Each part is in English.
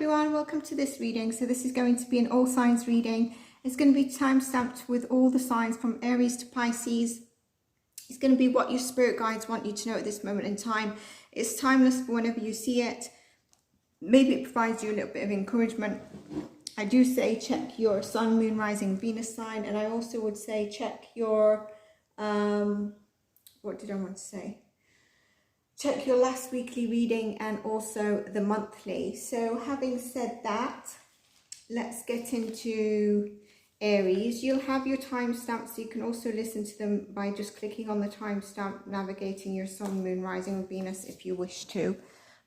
everyone, welcome to this reading. So this is going to be an all signs reading. It's going to be time stamped with all the signs from Aries to Pisces. It's going to be what your spirit guides want you to know at this moment in time. It's timeless for whenever you see it. Maybe it provides you a little bit of encouragement. I do say check your sun, moon, rising, Venus sign, and I also would say check your what did I want to say? Check your last weekly reading and also the monthly. So having said that, let's get into Aries. You'll have your timestamps, so you can also listen to them by just clicking on the timestamp, navigating your sun, moon, rising, or Venus if you wish to,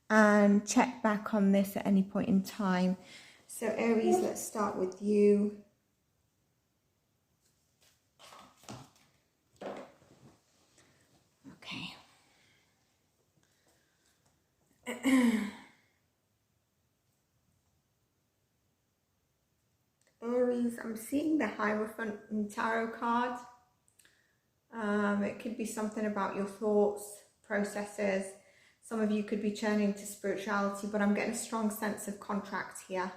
and check back on this at any point in time. So Aries, let's start with you. Okay. Aries, I'm seeing the Hierophant in tarot card. It could be something about your thoughts, processes. Some of you could be turning to spirituality, but I'm getting a strong sense of contract here.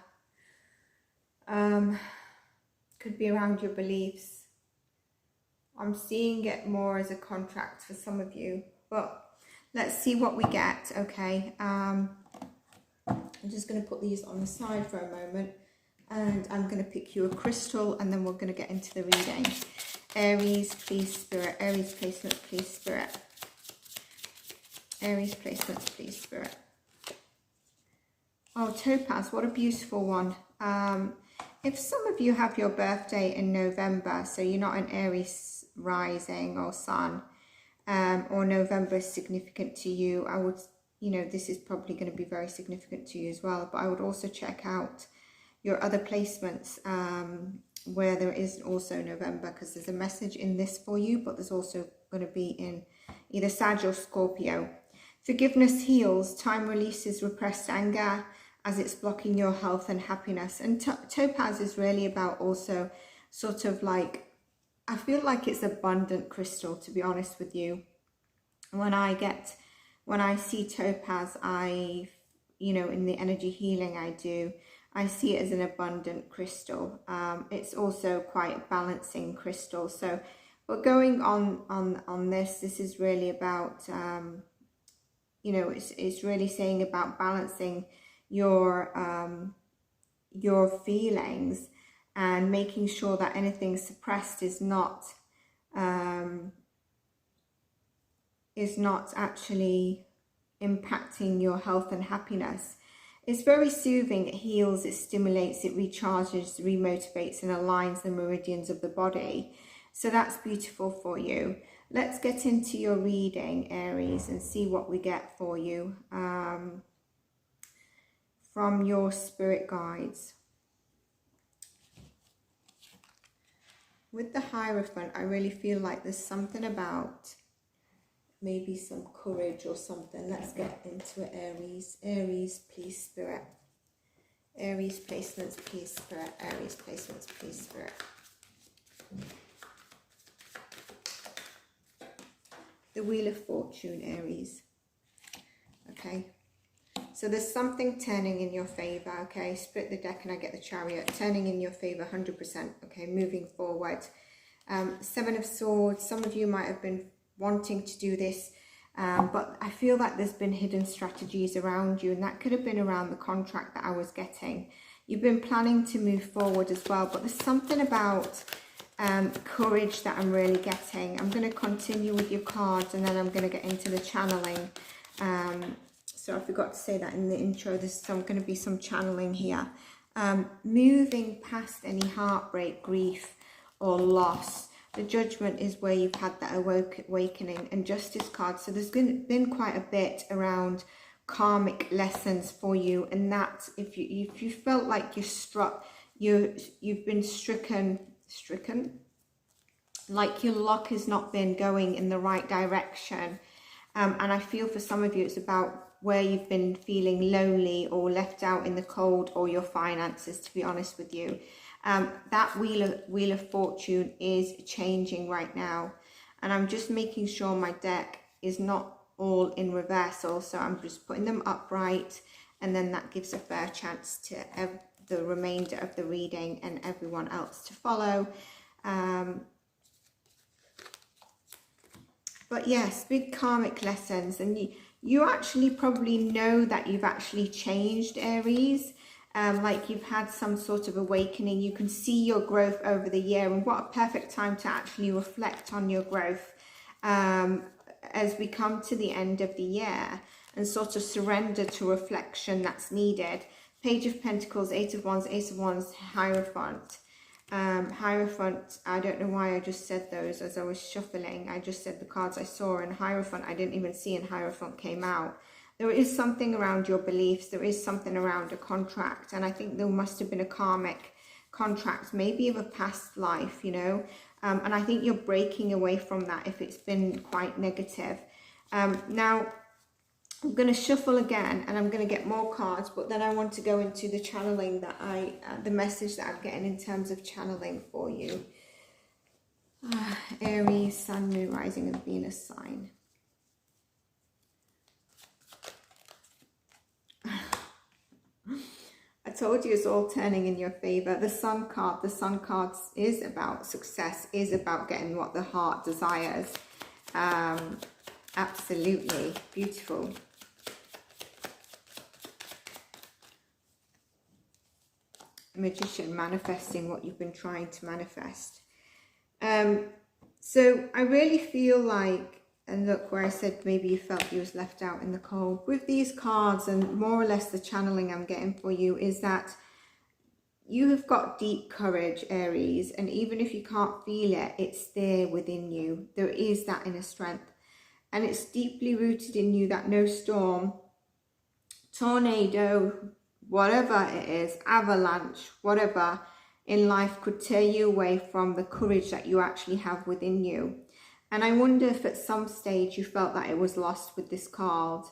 Could be around your beliefs. I'm seeing it more as a contract for some of you, but let's see what we get, okay? I'm just going to put these on the side for a moment, and I'm going to pick you a crystal, and then we're going to get into the reading. Aries, please, Spirit. Aries placements, please, Spirit. Aries placements, please, Spirit. Oh, Topaz, what a beautiful one. If some of you have your birthday in November, so you're not an Aries rising or sun, or November is significant to you, I would, this is probably going to be very significant to you as well, but I would also check out your other placements where there is also November, because there's a message in this for you, but there's also going to be in either Sag or Scorpio. Forgiveness heals, time releases repressed anger as it's blocking your health and happiness. And Topaz is really about also sort of like, I feel like it's abundant crystal, to be honest with you. When I see Topaz, in the energy healing I see it as an abundant crystal. It's also quite a balancing crystal. So, but going on this is really about, it's really saying about balancing your feelings and making sure that anything suppressed is not actually impacting your health and happiness. It's very soothing, it heals, it stimulates, it recharges, remotivates, and aligns the meridians of the body. So that's beautiful for you. Let's get into your reading, Aries, and see what we get for you from your spirit guides. With the Hierophant, I really feel like there's something about maybe some courage or something. Let's get into it, Aries. Aries, please, Spirit. Aries placements, please, Spirit. Aries placements, please, Spirit. The Wheel of Fortune, Aries. Okay. So there's something turning in your favor, okay? Split the deck and I get the Chariot. Turning in your favor, 100%, okay? Moving forward. Seven of Swords. Some of you might have been wanting to do this, but I feel like there's been hidden strategies around you, and that could have been around the contract that I was getting. You've been planning to move forward as well, but there's something about courage that I'm really getting. I'm going to continue with your cards, and then I'm going to get into the channeling. So I forgot to say that in the intro. There's going to be some channeling here. Moving past any heartbreak, grief, or loss. The Judgment is where you've had that awakening, and Justice card. So there's been quite a bit around karmic lessons for you, and that if you felt like you've been stricken, like your luck has not been going in the right direction, and I feel for some of you it's about where you've been feeling lonely or left out in the cold, or your finances, to be honest with you. That Wheel of Fortune is changing right now, and I'm just making sure my deck is not all in reversal, so I'm just putting them upright and then that gives a fair chance to the remainder of the reading and everyone else to follow. But yes, big karmic lessons, and you actually probably know that you've actually changed, Aries. Like you've had some sort of awakening. You can see your growth over the year, and what a perfect time to actually reflect on your growth as we come to the end of the year and sort of surrender to reflection that's needed. Page of Pentacles, Eight of Wands, Ace of Wands, Hierophant. Hierophant, I don't know why I just said those as I was shuffling. I just said the cards I saw, and Hierophant I didn't even see, and Hierophant came out. There is something around your beliefs. There is something around a contract, and I think there must have been a karmic contract, maybe of a past life, you know, and I think you're breaking away from that if it's been quite negative. Now I'm going to shuffle again, and I'm going to get more cards, but then I want to go into the channeling that the message that I'm getting in terms of channeling for you. Aries, Sun, Moon, Rising, and Venus sign. I told you it's all turning in your favor. The Sun card is about success, is about getting what the heart desires. Absolutely beautiful. Magician, manifesting what you've been trying to manifest. So I really feel like, and look where I said maybe you felt you was left out in the cold. With these cards, and more or less the channeling I'm getting for you, is that you have got deep courage, Aries, and even if you can't feel it, it's there within you. There is that inner strength, and it's deeply rooted in you that no storm, tornado, whatever it is, avalanche, whatever in life could tear you away from the courage that you actually have within you. And I wonder if at some stage you felt that it was lost with this card.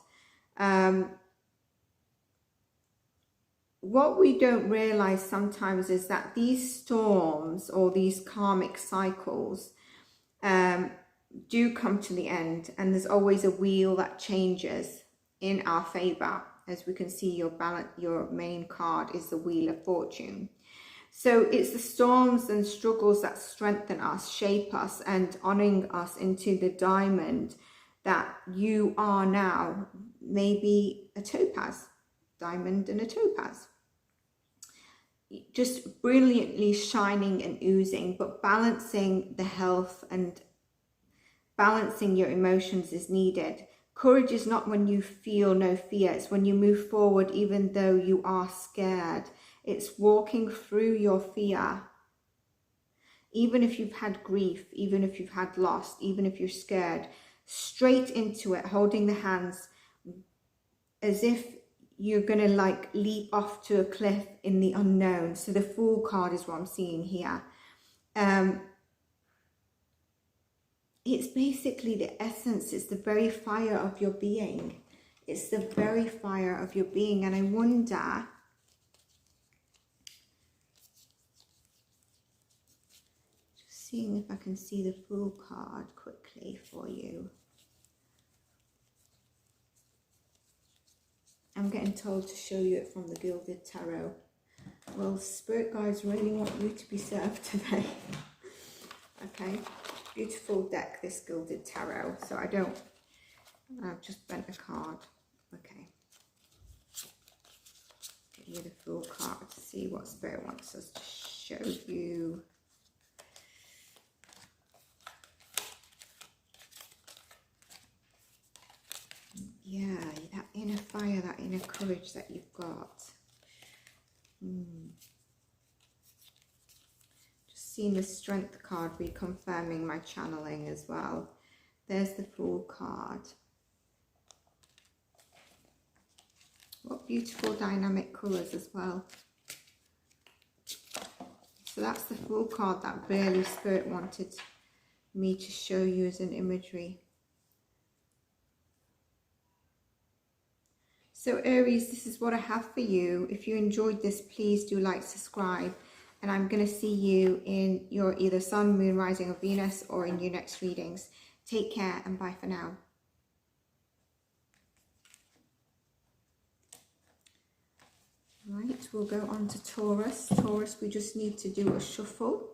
What we don't realize sometimes is that these storms or these karmic cycles do come to the end, and there's always a wheel that changes in our favor. As we can see, your main card is the Wheel of Fortune. So it's the storms and struggles that strengthen us, shape us, and honoring us into the diamond that you are now. Maybe a topaz, diamond and a topaz. Just brilliantly shining and oozing, but balancing the health and balancing your emotions is needed. Courage is not when you feel no fear. It's when you move forward even though you are scared. It's walking through your fear. Even if you've had grief, even if you've had loss, even if you're scared, straight into it, holding the hands as if you're going to like leap off to a cliff in the unknown. So the Fool card is what I'm seeing here. It's basically the essence, it's the very fire of your being. It's the very fire of your being. And I wonder, just seeing if I can see the Fool card quickly for you. I'm getting told to show you it from the Gilded Tarot. Well, Spirit guides really want you to be served today. Okay. Beautiful deck, this Gilded Tarot. So I've just bent a card. Okay. Get you the Fool card to see what Spirit wants us to show you. Yeah, that inner fire, that inner courage that you've got. Seeing the Strength card reconfirming my channeling as well. There's the Fool card. What beautiful dynamic colours as well. So that's the Fool card that really Spirit wanted me to show you as an imagery. So Aries, this is what I have for you. If you enjoyed this, please do like, subscribe. And I'm going to see you in your either Sun, Moon, Rising, or Venus, or in your next readings. Take care and bye for now. Right, we'll go on to Taurus. Taurus, we just need to do a shuffle.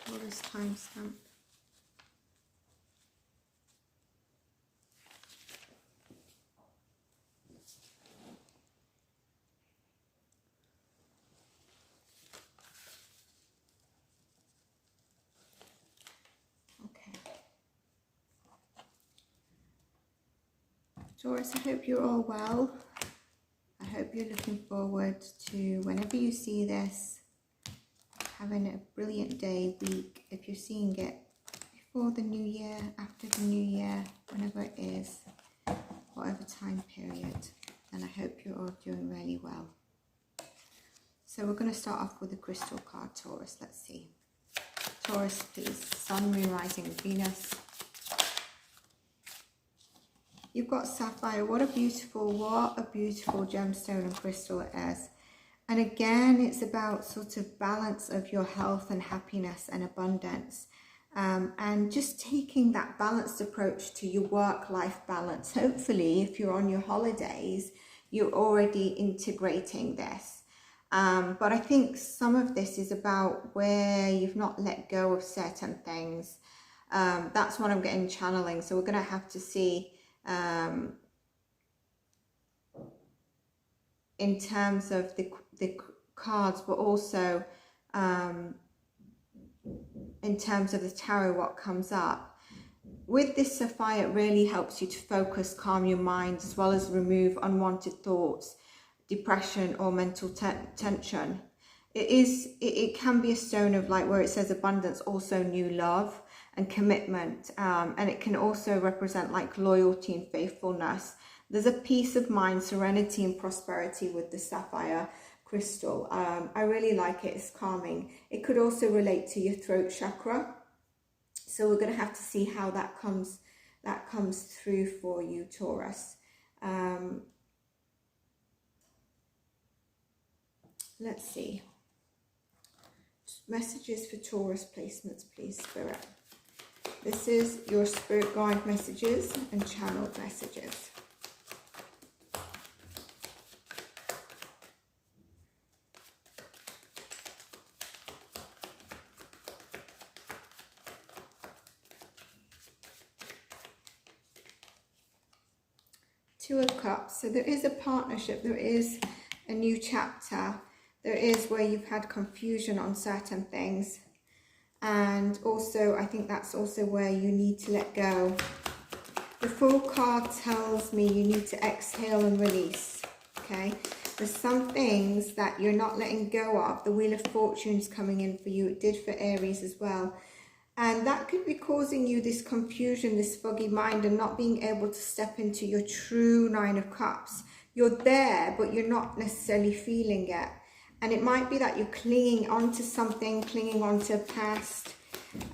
Taurus timestamp. Taurus, I hope you're all well. I hope you're looking forward to, whenever you see this, having a brilliant day, week. If you're seeing it before the new year, after the new year, whenever it is, whatever time period, then I hope you're all doing really well. So we're going to start off with the crystal card, Taurus. Let's see. Taurus, please. Sun, Moon, Rising, Venus. You've got sapphire. What a beautiful gemstone and crystal it is. And again, it's about sort of balance of your health and happiness and abundance. And just taking that balanced approach to your work-life balance. Hopefully, if you're on your holidays, you're already integrating this. But I think some of this is about where you've not let go of certain things. That's what I'm getting channeling. So we're going to have to see in terms of the cards, but also in terms of the tarot, what comes up. With this sapphire, it really helps you to focus, calm your mind, as well as remove unwanted thoughts, depression or mental tension. It can be a stone of light, where it says abundance, also new love and commitment, and it can also represent like loyalty and faithfulness. There's a peace of mind, serenity and prosperity with the sapphire crystal. I really like it. It's calming. It could also relate to your throat chakra, so we're going to have to see how that comes through for you, Taurus. Let's see. Messages for Taurus placements, please, Spirit. This is your spirit guide messages and channeled messages. Two of Cups. So there is a partnership. There is a new chapter. There is where you've had confusion on certain things. And also, I think that's also where you need to let go. The Fool card tells me you need to exhale and release, okay? There's some things that you're not letting go of. The Wheel of Fortune's coming in for you. It did for Aries as well. And that could be causing you this confusion, this foggy mind, and not being able to step into your true Nine of Cups. You're there, but you're not necessarily feeling it. And it might be that you're clinging onto something, clinging onto a past.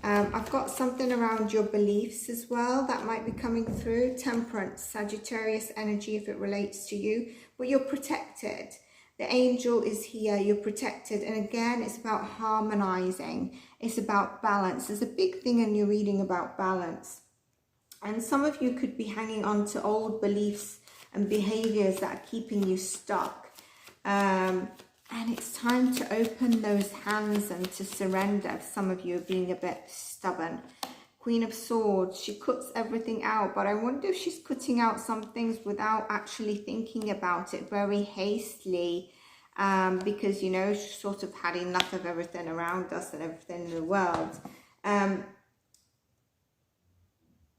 I've got something around your beliefs as well that might be coming through. Temperance, Sagittarius energy if it relates to you. But you're protected. The angel is here. You're protected. And again, it's about harmonizing. It's about balance. There's a big thing in your reading about balance. And some of you could be hanging on to old beliefs and behaviors that are keeping you stuck. And it's time to open those hands and to surrender. Some of you are being a bit stubborn. Queen of Swords, she cuts everything out. But I wonder if she's cutting out some things without actually thinking about it, very hastily. Because, you know, she sort of had enough of everything around us and everything in the world.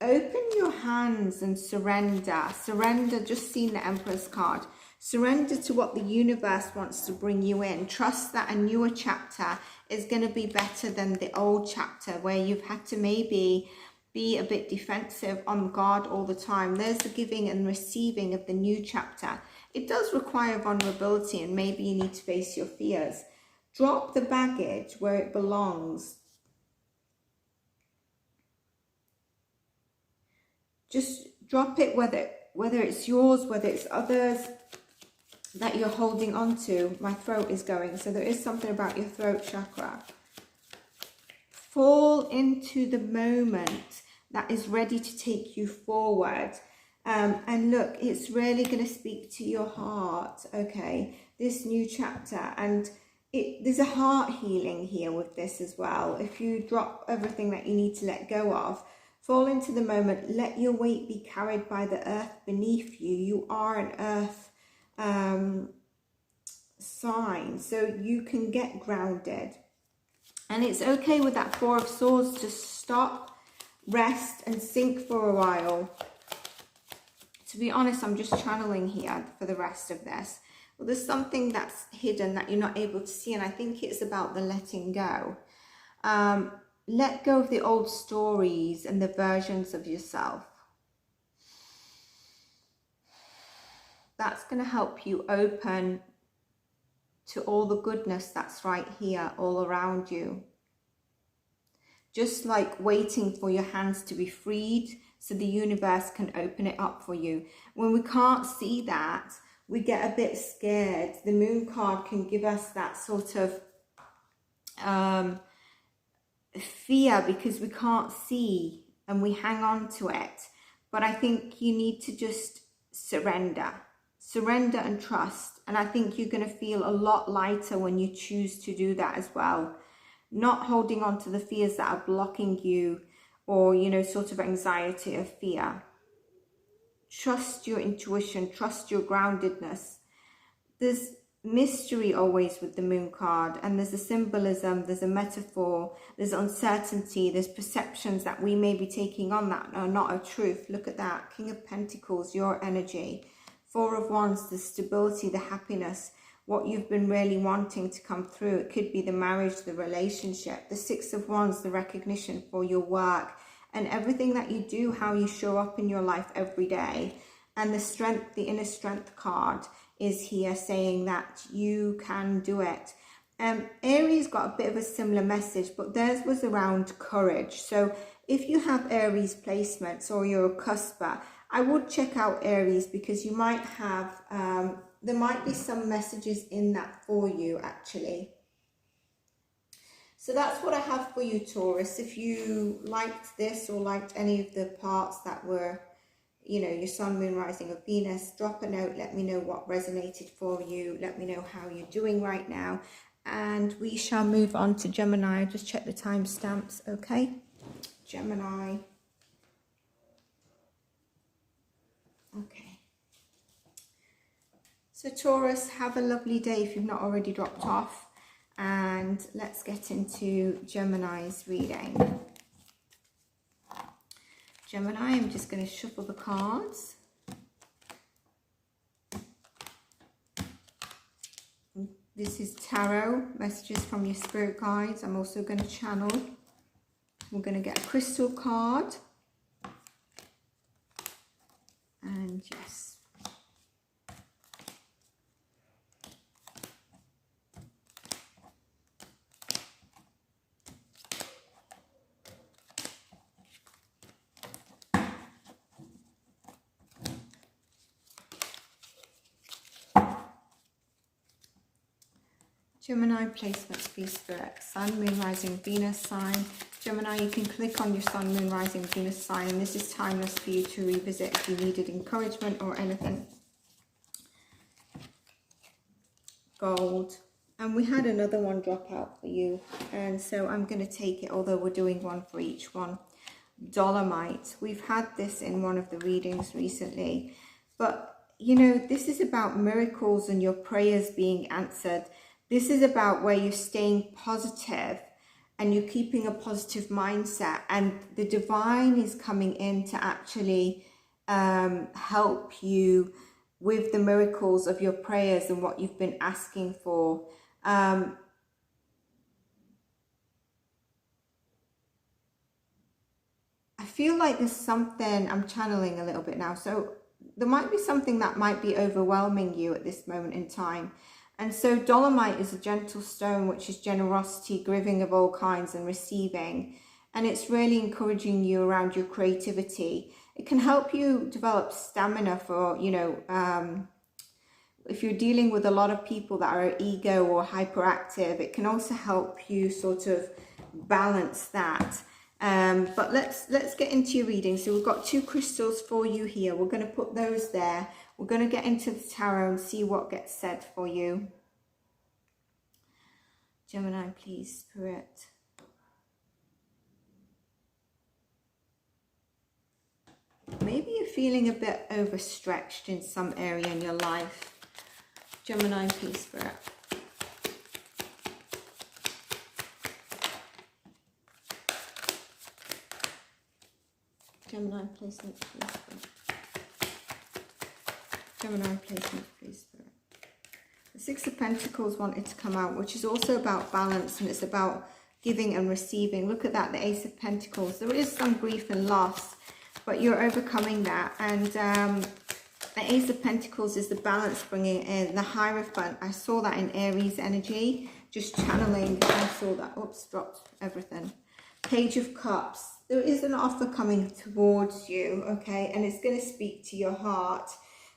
Open your hands and surrender. Surrender, just seen the Emperor's card. Surrender to what the universe wants to bring you in. Trust that a newer chapter is going to be better than the old chapter, where you've had to maybe be a bit defensive, on guard all the time. There's the giving and receiving of the new chapter. It does require vulnerability, and maybe you need to face your fears. Drop the baggage where it belongs. Just drop it, whether it's yours, whether it's others that you're holding on to. My throat is going, so there is something about your throat chakra. fall into the moment that is ready to take you forward. And look, it's really going to speak to your heart, okay, this new chapter. And there's a heart healing here with this as well. If you drop everything that you need to let go of, fall into the moment, let your weight be carried by the earth beneath you. You are an earth sign, so you can get grounded. And it's okay with that Four of Swords to stop, rest and sink for a while. To be honest, I'm just channeling here for the rest of this. Well, there's something that's hidden that you're not able to see, and I think it's about the letting go. Let go of the old stories and the versions of yourself. That's going to help you open to all the goodness that's right here, all around you. Just like waiting for your hands to be freed so the universe can open it up for you. When we can't see that, we get a bit scared. The moon card can give us that sort of fear because we can't see and we hang on to it. But I think you need to just surrender and trust. And I think you're going to feel a lot lighter when you choose to do that as well. Not holding on to the fears that are blocking you, or, you know, sort of anxiety or fear. Trust your intuition, trust your groundedness. There's mystery always with the moon card, and there's a symbolism, there's a metaphor, there's uncertainty, there's perceptions that we may be taking on that are not a truth. Look at that, King of Pentacles, your energy. Four of Wands, the stability, the happiness, what you've been really wanting to come through. It could be the marriage, the relationship. The Six of Wands, the recognition for your work and everything that you do, how you show up in your life every day. And the strength, the inner strength card is here saying that you can do it. Aries got a bit of a similar message, but theirs was around courage. So if you have Aries placements or you're a cusper, I would check out Aries, because you might have, there might be some messages in that for you actually. So that's what I have for you, Taurus. If you liked this or liked any of the parts that were, you know, your sun, moon, rising of Venus, drop a note. Let me know what resonated for you. Let me know how you're doing right now. And we shall move on to Gemini. Just check the timestamps, okay? Gemini. Okay. So Taurus, have a lovely day if you've not already dropped off. And let's get into Gemini's reading. Gemini, I'm just going to shuffle the cards. This is tarot, messages from your spirit guides. I'm also going to channel. We're going to get a crystal card. And yes. Gemini placements for your spirit. Sun, moon, rising, Venus sign. Gemini, you can click on your sun, moon, rising, Venus sign, and this is timeless for you to revisit if you needed encouragement or anything. Gold. And we had another one drop out for you, and so I'm going to take it, although we're doing one for each one. Dolomite. We've had this in one of the readings recently, but you know, this is about miracles and your prayers being answered. This is about where you're staying positive and you're keeping a positive mindset, and the divine is coming in to actually help you with the miracles of your prayers and what you've been asking for. I feel like there's something, I'm channeling a little bit now, so there might be something that might be overwhelming you at this moment in time. And so Dolomite is a gentle stone, which is generosity, giving of all kinds and receiving. And it's really encouraging you around your creativity. It can help you develop stamina for, you know, if you're dealing with a lot of people that are ego or hyperactive, it can also help you sort of balance that. But let's get into your reading. So we've got 2 crystals for you here. We're going to put those there. We're going to get into the tarot and see what gets said for you. Gemini, please, Spirit. Maybe you're feeling a bit overstretched in some area in your life. Gemini, please, Spirit. Gemini, placement, please, Spirit. Gemini, placement, please, Spirit. The 6 of Pentacles wanted to come out, which is also about balance, and it's about giving and receiving. Look at that, the Ace of Pentacles. There is some grief and loss, but you're overcoming that. And the Ace of Pentacles is the balance bringing in. The Hierophant, I saw that in Aries energy, just channeling. I saw that. Oops, dropped everything. Page of Cups. There is an offer coming towards you, okay? And it's going to speak to your heart.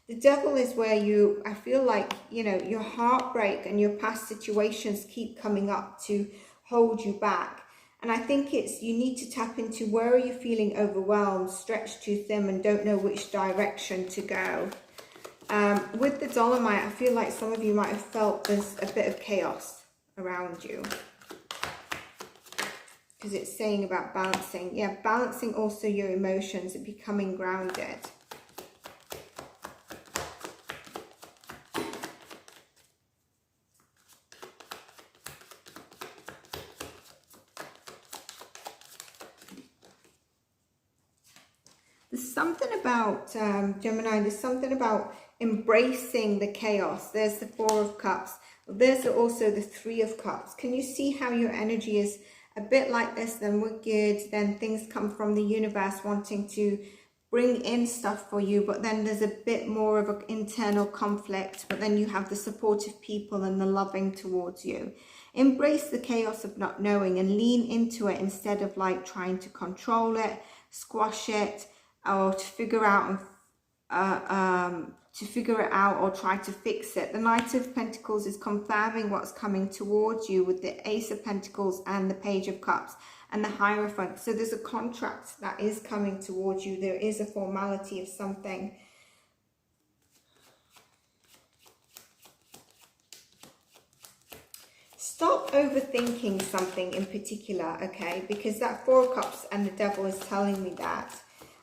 The Devil is where you, I feel like, you know, your heartbreak and your past situations keep coming up to hold you back. And I think it's, you need to tap into where are you feeling overwhelmed, stretched too thin, and don't know which direction to go. With the Dolomite, I feel like some of you might have felt there's a bit of chaos around you. Because it's saying about balancing. Yeah, balancing also your emotions and becoming grounded. There's something about, Gemini, there's something about embracing the chaos. There's the 4 of Cups. There's also the 3 of Cups. Can you see how your energy is a bit like this? Then we're good. Then things come from the universe wanting to bring in stuff for you. But then there's a bit more of an internal conflict. But then you have the supportive people and the loving towards you. Embrace the chaos of not knowing and lean into it instead of like trying to control it, squash it, or to figure out or try to fix it. The Knight of Pentacles is confirming what's coming towards you with the Ace of Pentacles and the Page of Cups and the Hierophant. So there's a contract that is coming towards you. There is a formality of something. Stop overthinking something in particular, okay? Because that 4 of Cups and the Devil is telling me that,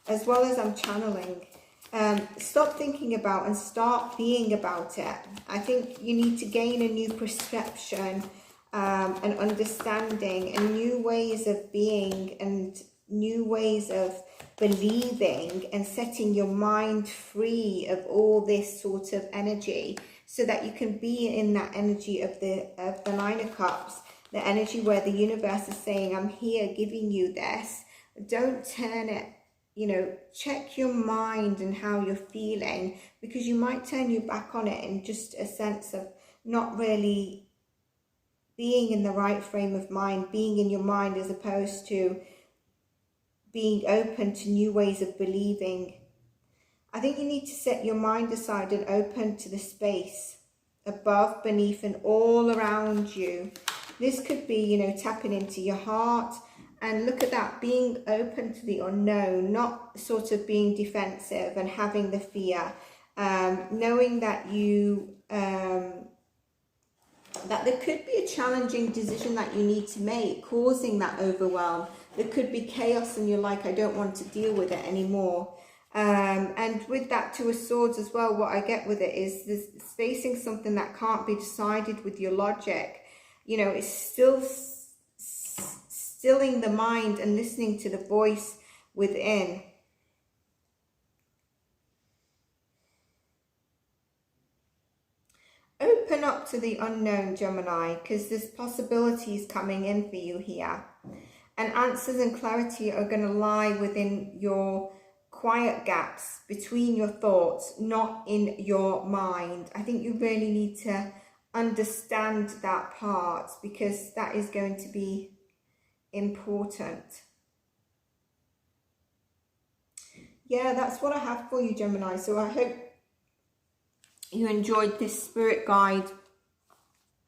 as well as I'm channeling. Stop thinking about and start being about it. I think you need to gain a new perception and understanding and new ways of being and new ways of believing and setting your mind free of all this sort of energy so that you can be in that energy of the 9 of Cups, the energy where the universe is saying, I'm here giving you this. Don't turn it. You know, check your mind and how you're feeling, because you might turn your back on it in just a sense of not really being in the right frame of mind, being in your mind as opposed to being open to new ways of believing. I think you need to set your mind aside and open to the space above, beneath, and all around you. This could be, you know, tapping into your heart. And look at that, being open to the unknown, not sort of being defensive and having the fear. Knowing that you, that there could be a challenging decision that you need to make, causing that overwhelm. There could be chaos and you're like, I don't want to deal with it anymore. And with that 2 of Swords as well, what I get with it is this facing something that can't be decided with your logic. You know, it's still stilling the mind and listening to the voice within. Open up to the unknown, Gemini, because there's possibilities coming in for you here. And answers and clarity are going to lie within your quiet gaps between your thoughts, not in your mind. I think you really need to understand that part, because that is going to be important. Yeah, that's what I have for you, Gemini. So I hope you enjoyed this spirit guide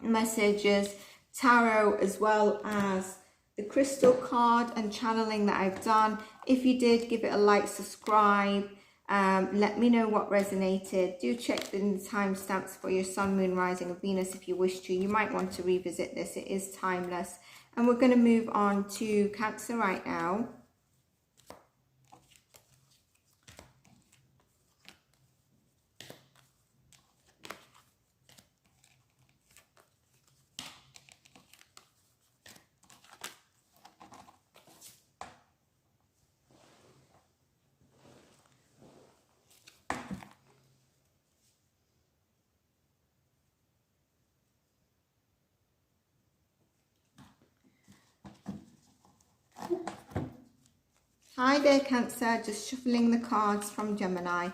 messages, tarot, as well as the crystal card and channeling that I've done. If you did, give it a like, subscribe. Let me know what resonated. Do check in the timestamps for your sun, moon, rising, and Venus if you wish to. You might want to revisit this. It is timeless. And we're going to move on to Cancer right now. Hi there, Cancer. Just shuffling the cards from Gemini,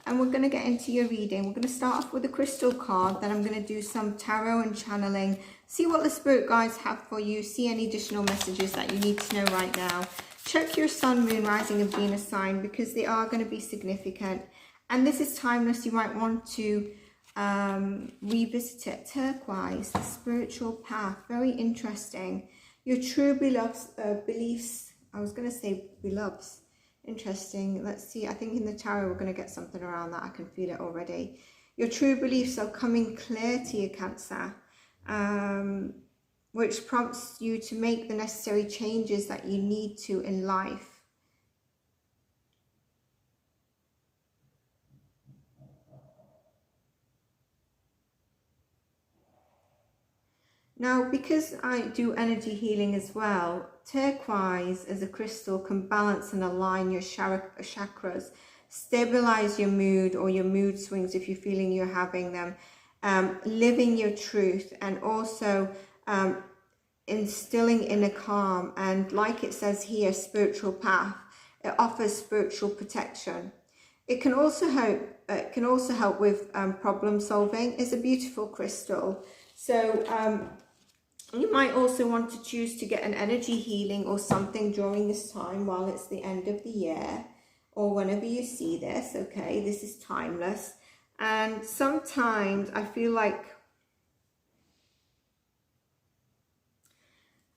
and we're going to get into your reading. We're going to start off with the crystal card, then I'm going to do some tarot and channeling, see what the spirit guides have for you, see any additional messages that you need to know right now. Check your sun, moon, rising, and Venus sign because they are going to be significant. And this is timeless. You might want to revisit it. Turquoise, the spiritual path, very interesting. Your true beliefs. I was going to say beloveds. Interesting. Let's see. I think in the tarot we're going to get something around that. I can feel it already. Your true beliefs are coming clear to you, Cancer, which prompts you to make the necessary changes that you need to in life. Now, because I do energy healing as well, turquoise as a crystal can balance and align your chakras, stabilize your mood or your mood swings if you're feeling you're having them, living your truth, and also instilling inner calm. And like it says here, spiritual path, it offers spiritual protection. It can also help with problem solving. It's a beautiful crystal. So you might also want to choose to get an energy healing or something during this time while it's the end of the year or whenever you see this, okay? This is timeless. And sometimes I feel like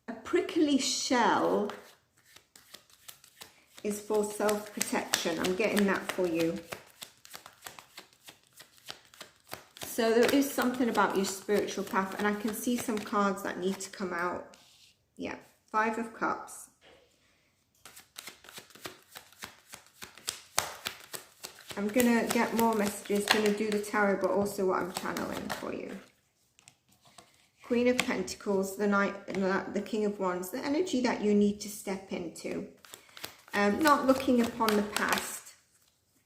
a prickly shell is for self-protection. I'm getting that for you. So there is something about your spiritual path, and I can see some cards that need to come out. Yeah, 5 of Cups. I'm going to get more messages, going to do the tarot, but also what I'm channeling for you. Queen of Pentacles, the Knight, the King of Wands, the energy that you need to step into. Not looking upon the past.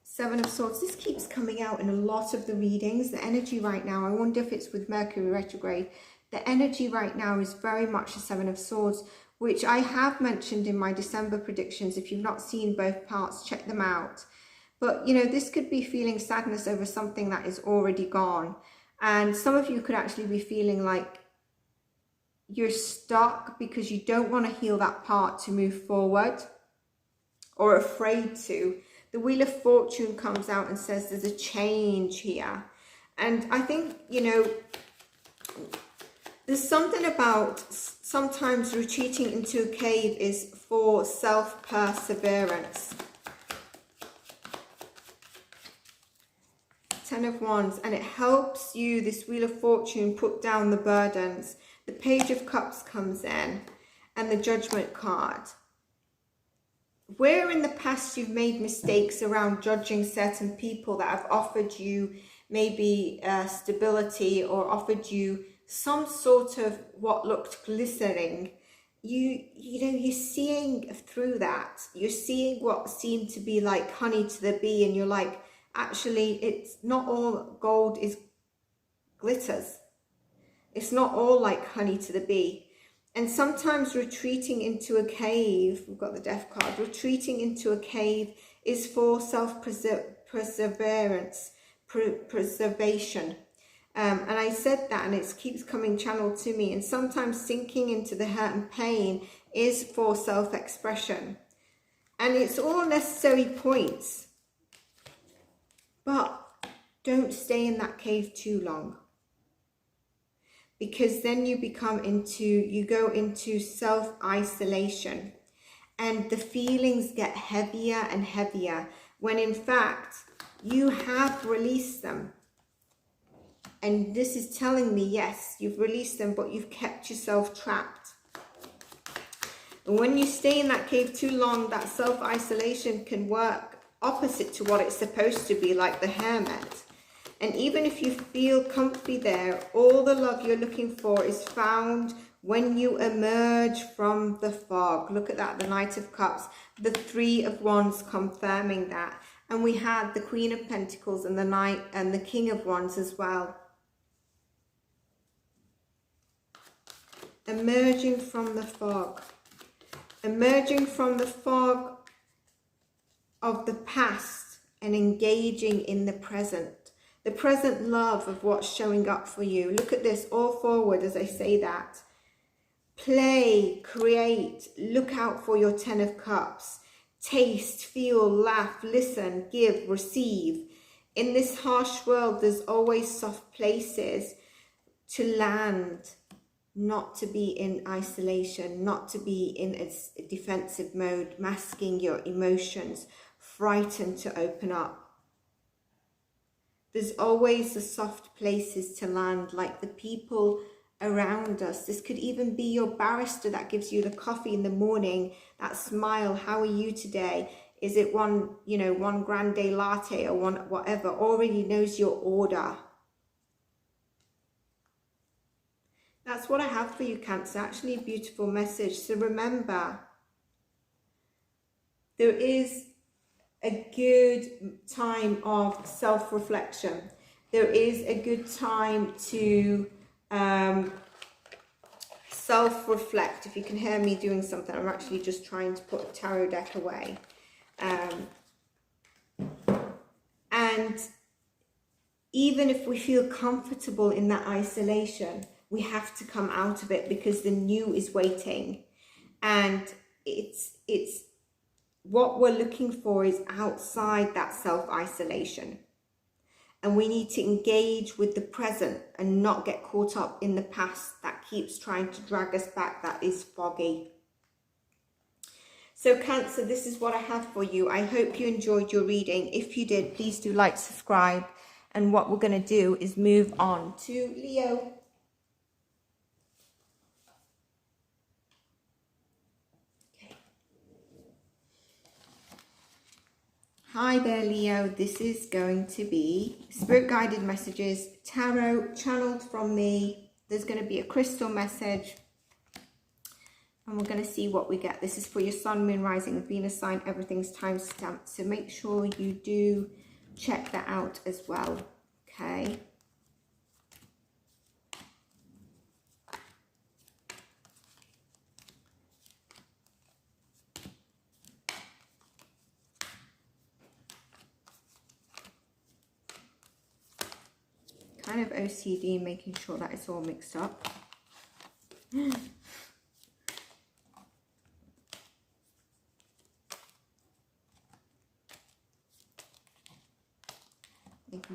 7 of Swords. This keeps coming out in a lot of the readings. The energy right now, I wonder if it's with Mercury retrograde. The energy right now is very much the 7 of Swords, which I have mentioned in my December predictions. If you've not seen both parts, check them out. But, you know, this could be feeling sadness over something that is already gone. And some of you could actually be feeling like you're stuck because you don't want to heal that part to move forward, or afraid to. The Wheel of Fortune comes out and says there's a change here. And I think, you know, there's something about sometimes retreating into a cave is for self-perseverance. 10 of Wands, and it helps you, this Wheel of Fortune, put down the burdens. The Page of Cups comes in, and the Judgment card. Where in the past you've made mistakes around judging certain people that have offered you maybe stability or offered you some sort of what looked glistening, you're seeing through that. You're seeing what seemed to be like honey to the bee, and you're like, actually, it's not all gold is glitters. It's not all like honey to the bee. And sometimes retreating into a cave, we've got the Death card, retreating into a cave is for self-perseverance, preservation. And I said that, and it keeps coming channeled to me. And sometimes sinking into the hurt and pain is for self-expression. And it's all necessary points. But don't stay in that cave too long. because then you go into self-isolation, and the feelings get heavier and heavier, when in fact you have released them. And this is telling me, yes, you've released them, but you've kept yourself trapped. And when you stay in that cave too long, that self-isolation can work opposite to what it's supposed to be, like the hermit. And even if you feel comfy there, all the love you're looking for is found when you emerge from the fog. Look at that, the Knight of Cups, the Three of Wands confirming that. And we had the Queen of Pentacles and the Knight and the King of Wands as well. Emerging from the fog. Emerging from the fog of the past and engaging in the present. The present love of what's showing up for you. Look at this, all forward as I say that. Play, create, look out for your Ten of Cups. Taste, feel, laugh, listen, give, receive. In this harsh world, there's always soft places to land. Not to be in isolation, not to be in a defensive mode, masking your emotions, frightened to open up. There's always the soft places to land, like the people around us. This could even be your barrister that gives you the coffee in the morning, that smile, how are you today? Is it one grande latte or one whatever, already knows your order. That's what I have for you, Cancer. Actually, a beautiful message. So remember, there is a good time of self-reflection. There is a good time to self-reflect. If you can hear me doing something, I'm actually just trying to put a tarot deck away. And even if we feel comfortable in that isolation, we have to come out of it, because the new is waiting. And it's what we're looking for is outside that self-isolation. And we need to engage with the present and not get caught up in the past that keeps trying to drag us back, that is foggy. So Cancer, this is what I have for you. I hope you enjoyed your reading. If you did, please do like, subscribe. And what we're going to do is move on to Leo. Hi there, Leo. This is going to be spirit guided messages, tarot channeled from me. There's going to be a crystal message, and we're going to see what we get. This is for your Sun, Moon, Rising, Venus sign. Everything's time stamped, so make sure you do check that out as well. Okay. Kind of OCD, making sure that it's all mixed up. Making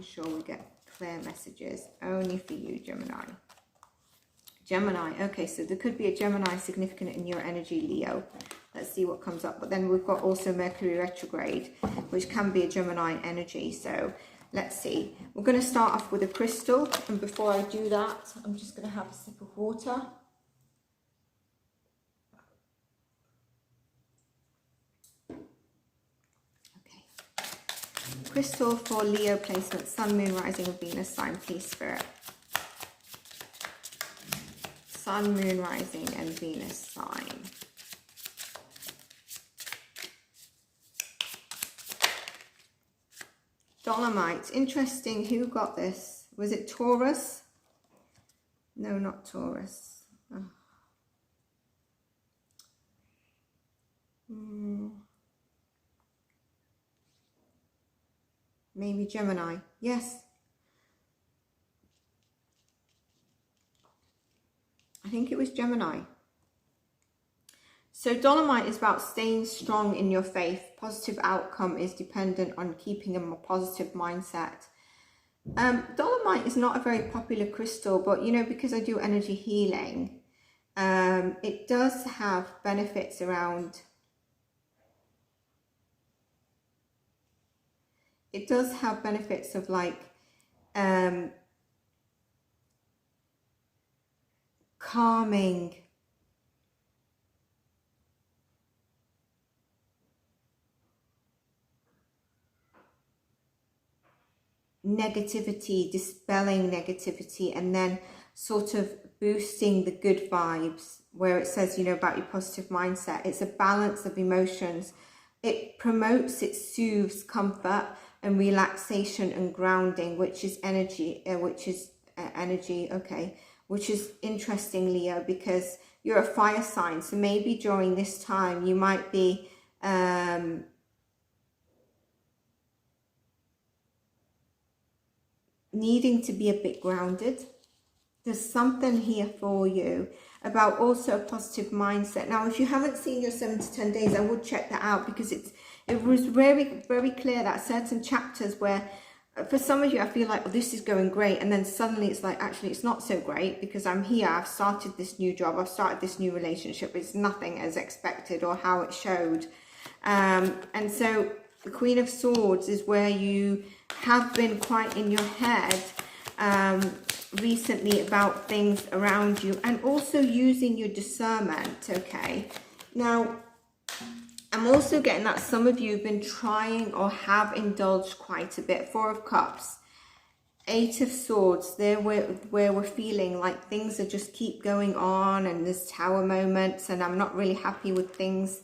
sure we get clear messages only for you, Gemini. Gemini, okay, so there could be a Gemini significant in your energy, Leo. Let's see what comes up. But then we've got also Mercury retrograde, which can be a Gemini energy. So let's see. We're going to start off with a crystal. And before I do that, I'm just going to have a sip of water. Okay. Crystal for Leo placement, Sun, Moon, Rising, and Venus sign, please, Spirit. Sun, Moon, Rising, and Venus sign. Dolomite. Interesting. Who got this? Was it Taurus? No, not Taurus. Oh. Maybe Gemini. Yes. I think it was Gemini. So Dolomite is about staying strong in your faith. Positive outcome is dependent on keeping a more positive mindset. Dolomite is not a very popular crystal, but you know, because I do energy healing, it does have benefits around. It does have benefits of like calming, negativity, dispelling negativity, and then sort of boosting the good vibes, where it says, you know, about your positive mindset. It's a balance of emotions. It promotes, it soothes comfort and relaxation and grounding, which is energy, okay, which is interesting, Leo, because you're a fire sign. So maybe during this time you might be needing to be a bit grounded. There's something here for you about also a positive mindset. Now, if you haven't seen your 7 to 10 days, I would check that out, because it was very, very clear that certain chapters where, for some of you, I feel like, oh, this is going great, and then suddenly it's like, actually, it's not so great, because I'm here, I've started this new job, I've started this new relationship, it's nothing as expected or how it showed. And so the Queen of Swords is where you have been quite in your head recently about things around you, and also using your discernment, okay? Now, I'm also getting that some of you have been trying or have indulged quite a bit. 4 of Cups, 8 of Swords, there where we're feeling like things are just keep going on, and there's Tower moments, and I'm not really happy with things.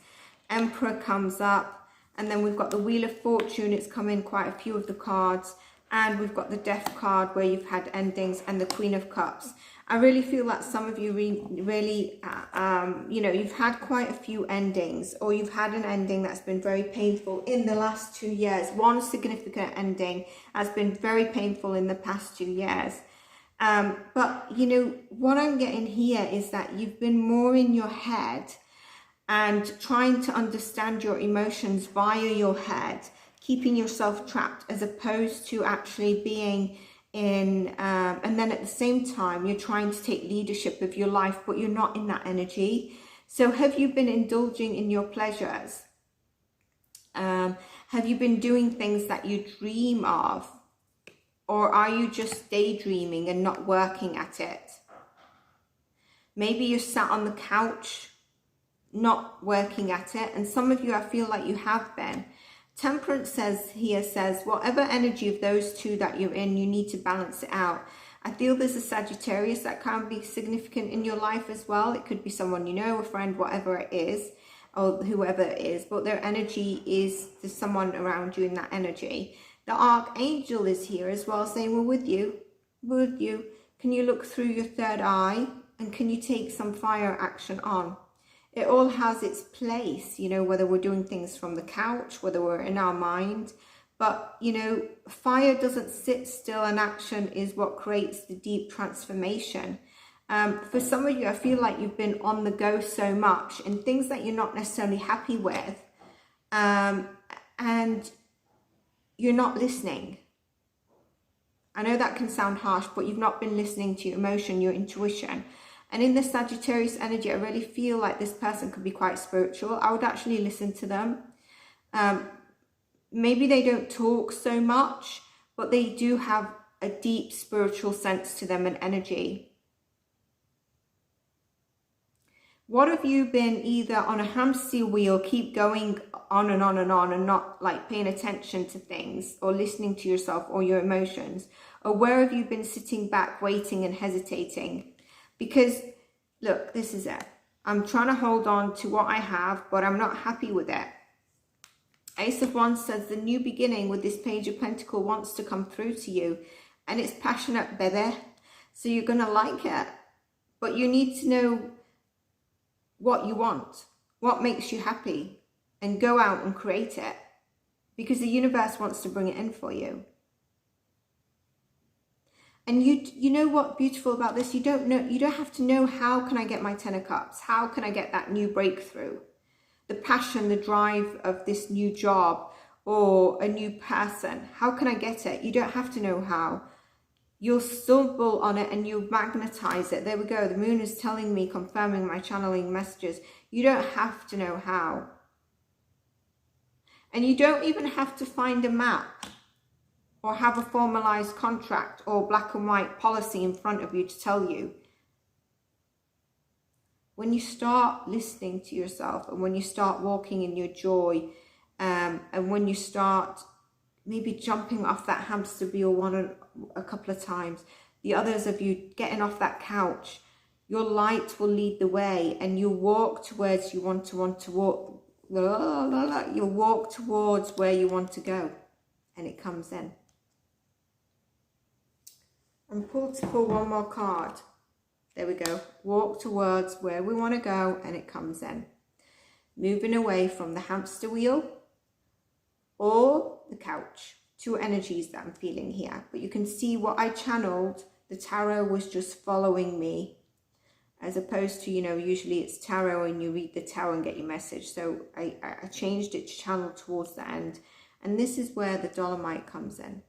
Emperor comes up, and then we've got the Wheel of Fortune. It's come in quite a few of the cards. And we've got the Death card where you've had endings, and the Queen of Cups. I really feel that some of you really, you know, you've had quite a few endings, or you've had an ending that's been very painful in the last 2 years. One significant ending has been very painful in the past 2 years. But, you know, what I'm getting here is that you've been more in your head and trying to understand your emotions via your head, keeping yourself trapped, as opposed to actually being in, and then at the same time, you're trying to take leadership of your life, but you're not in that energy. So have you been indulging in your pleasures? Have you been doing things that you dream of? Or are you just daydreaming and not working at it? Maybe you're sat on the couch, not working at it. And some of you, I feel like you have been. Temperance says whatever energy of those two that you're in, you need to balance it out. I feel there's a Sagittarius that can be significant in your life as well. It could be someone you know, a friend, whatever it is, or whoever it is, but their energy is, there's someone around you in that energy. The Archangel is here as well, saying, we're with you, Can you look through your third eye, and can you take some fire action on? It all has its place, you know, whether we're doing things from the couch, whether we're in our mind. But, you know, fire doesn't sit still, and action is what creates the deep transformation. For some of you, I feel like you've been on the go so much in things that you're not necessarily happy with. And you're not listening. I know that can sound harsh, but you've not been listening to your emotion, your intuition. And in the Sagittarius energy, I really feel like this person could be quite spiritual. I would actually listen to them. Maybe they don't talk so much, but they do have a deep spiritual sense to them and energy. What have you been either on a hamster wheel, keep going on and on and on, and not like paying attention to things or listening to yourself or your emotions? Or where have you been sitting back, waiting and hesitating? Because, look, this is it. I'm trying to hold on to what I have, but I'm not happy with it. Ace of Wands says the new beginning with this Page of Pentacles wants to come through to you. And it's passionate, baby. So you're going to like it. But you need to know what you want, what makes you happy, and go out and create it. Because the universe wants to bring it in for you. And you know what beautiful about this? You don't have to know, how can I get my 10 of Cups? How can I get that new breakthrough? The passion, the drive of this new job, or a new person. How can I get it? You don't have to know how. You'll stumble on it and you'll magnetize it. There we go. The moon is telling me, confirming my channeling messages. You don't have to know how. And you don't even have to find a map or have a formalized contract or black and white policy in front of you to tell you. When you start listening to yourself, and when you start walking in your joy, and when you start maybe jumping off that hamster wheel a couple of times, the others of you getting off that couch, your light will lead the way, and you'll walk towards you want to walk. You'll walk towards where you want to go, and it comes in. And pull one more card. There we go. Walk towards where we want to go, and it comes in. Moving away from the hamster wheel or the couch. Two energies that I'm feeling here. But you can see what I channeled. The tarot was just following me. As opposed to, you know, usually it's tarot and you read the tarot and get your message. So I changed it to channel towards the end. And this is where the Dolomite comes in.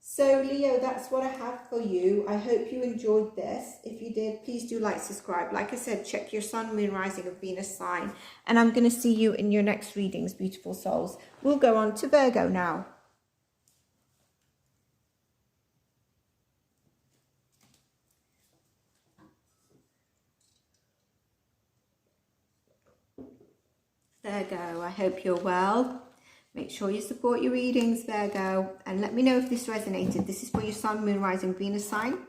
So Leo, that's what I have for you. I hope you enjoyed this. If you did, please do like, subscribe. Like I said, check your sun, moon, rising, and Venus sign. And I'm going to see you in your next readings, beautiful souls. We'll go on to Virgo now. Virgo, I hope you're well. Make sure you support your readings, Virgo, and let me know if this resonated. This is for your sun, moon, rising, Venus sign.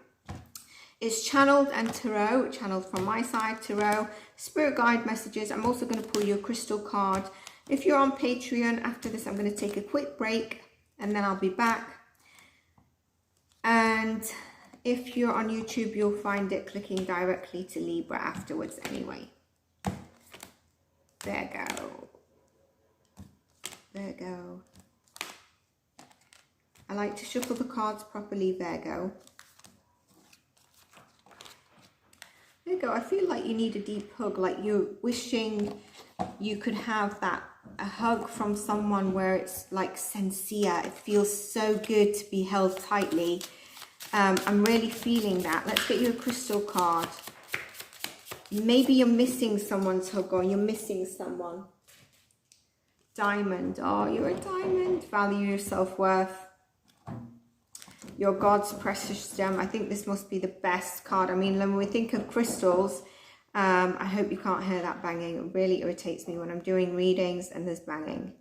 It's channeled and tarot, channeled from my side, tarot, spirit guide messages. I'm also going to pull you a crystal card. If you're on Patreon, after this, I'm going to take a quick break and then I'll be back. And if you're on YouTube, you'll find it clicking directly to Libra afterwards anyway. Virgo. Virgo. I like to shuffle the cards properly, Virgo. Virgo, I feel like you need a deep hug, like you're wishing you could have a hug from someone where it's like sincere. It feels so good to be held tightly. I'm really feeling that. Let's get you a crystal card. Maybe you're missing someone's hug, or you're missing someone. Diamond. Oh, you're a diamond. Value your self-worth. You're God's precious gem. I think this must be the best card. I mean, when we think of crystals, I hope you can't hear that banging. It really irritates me when I'm doing readings and there's banging.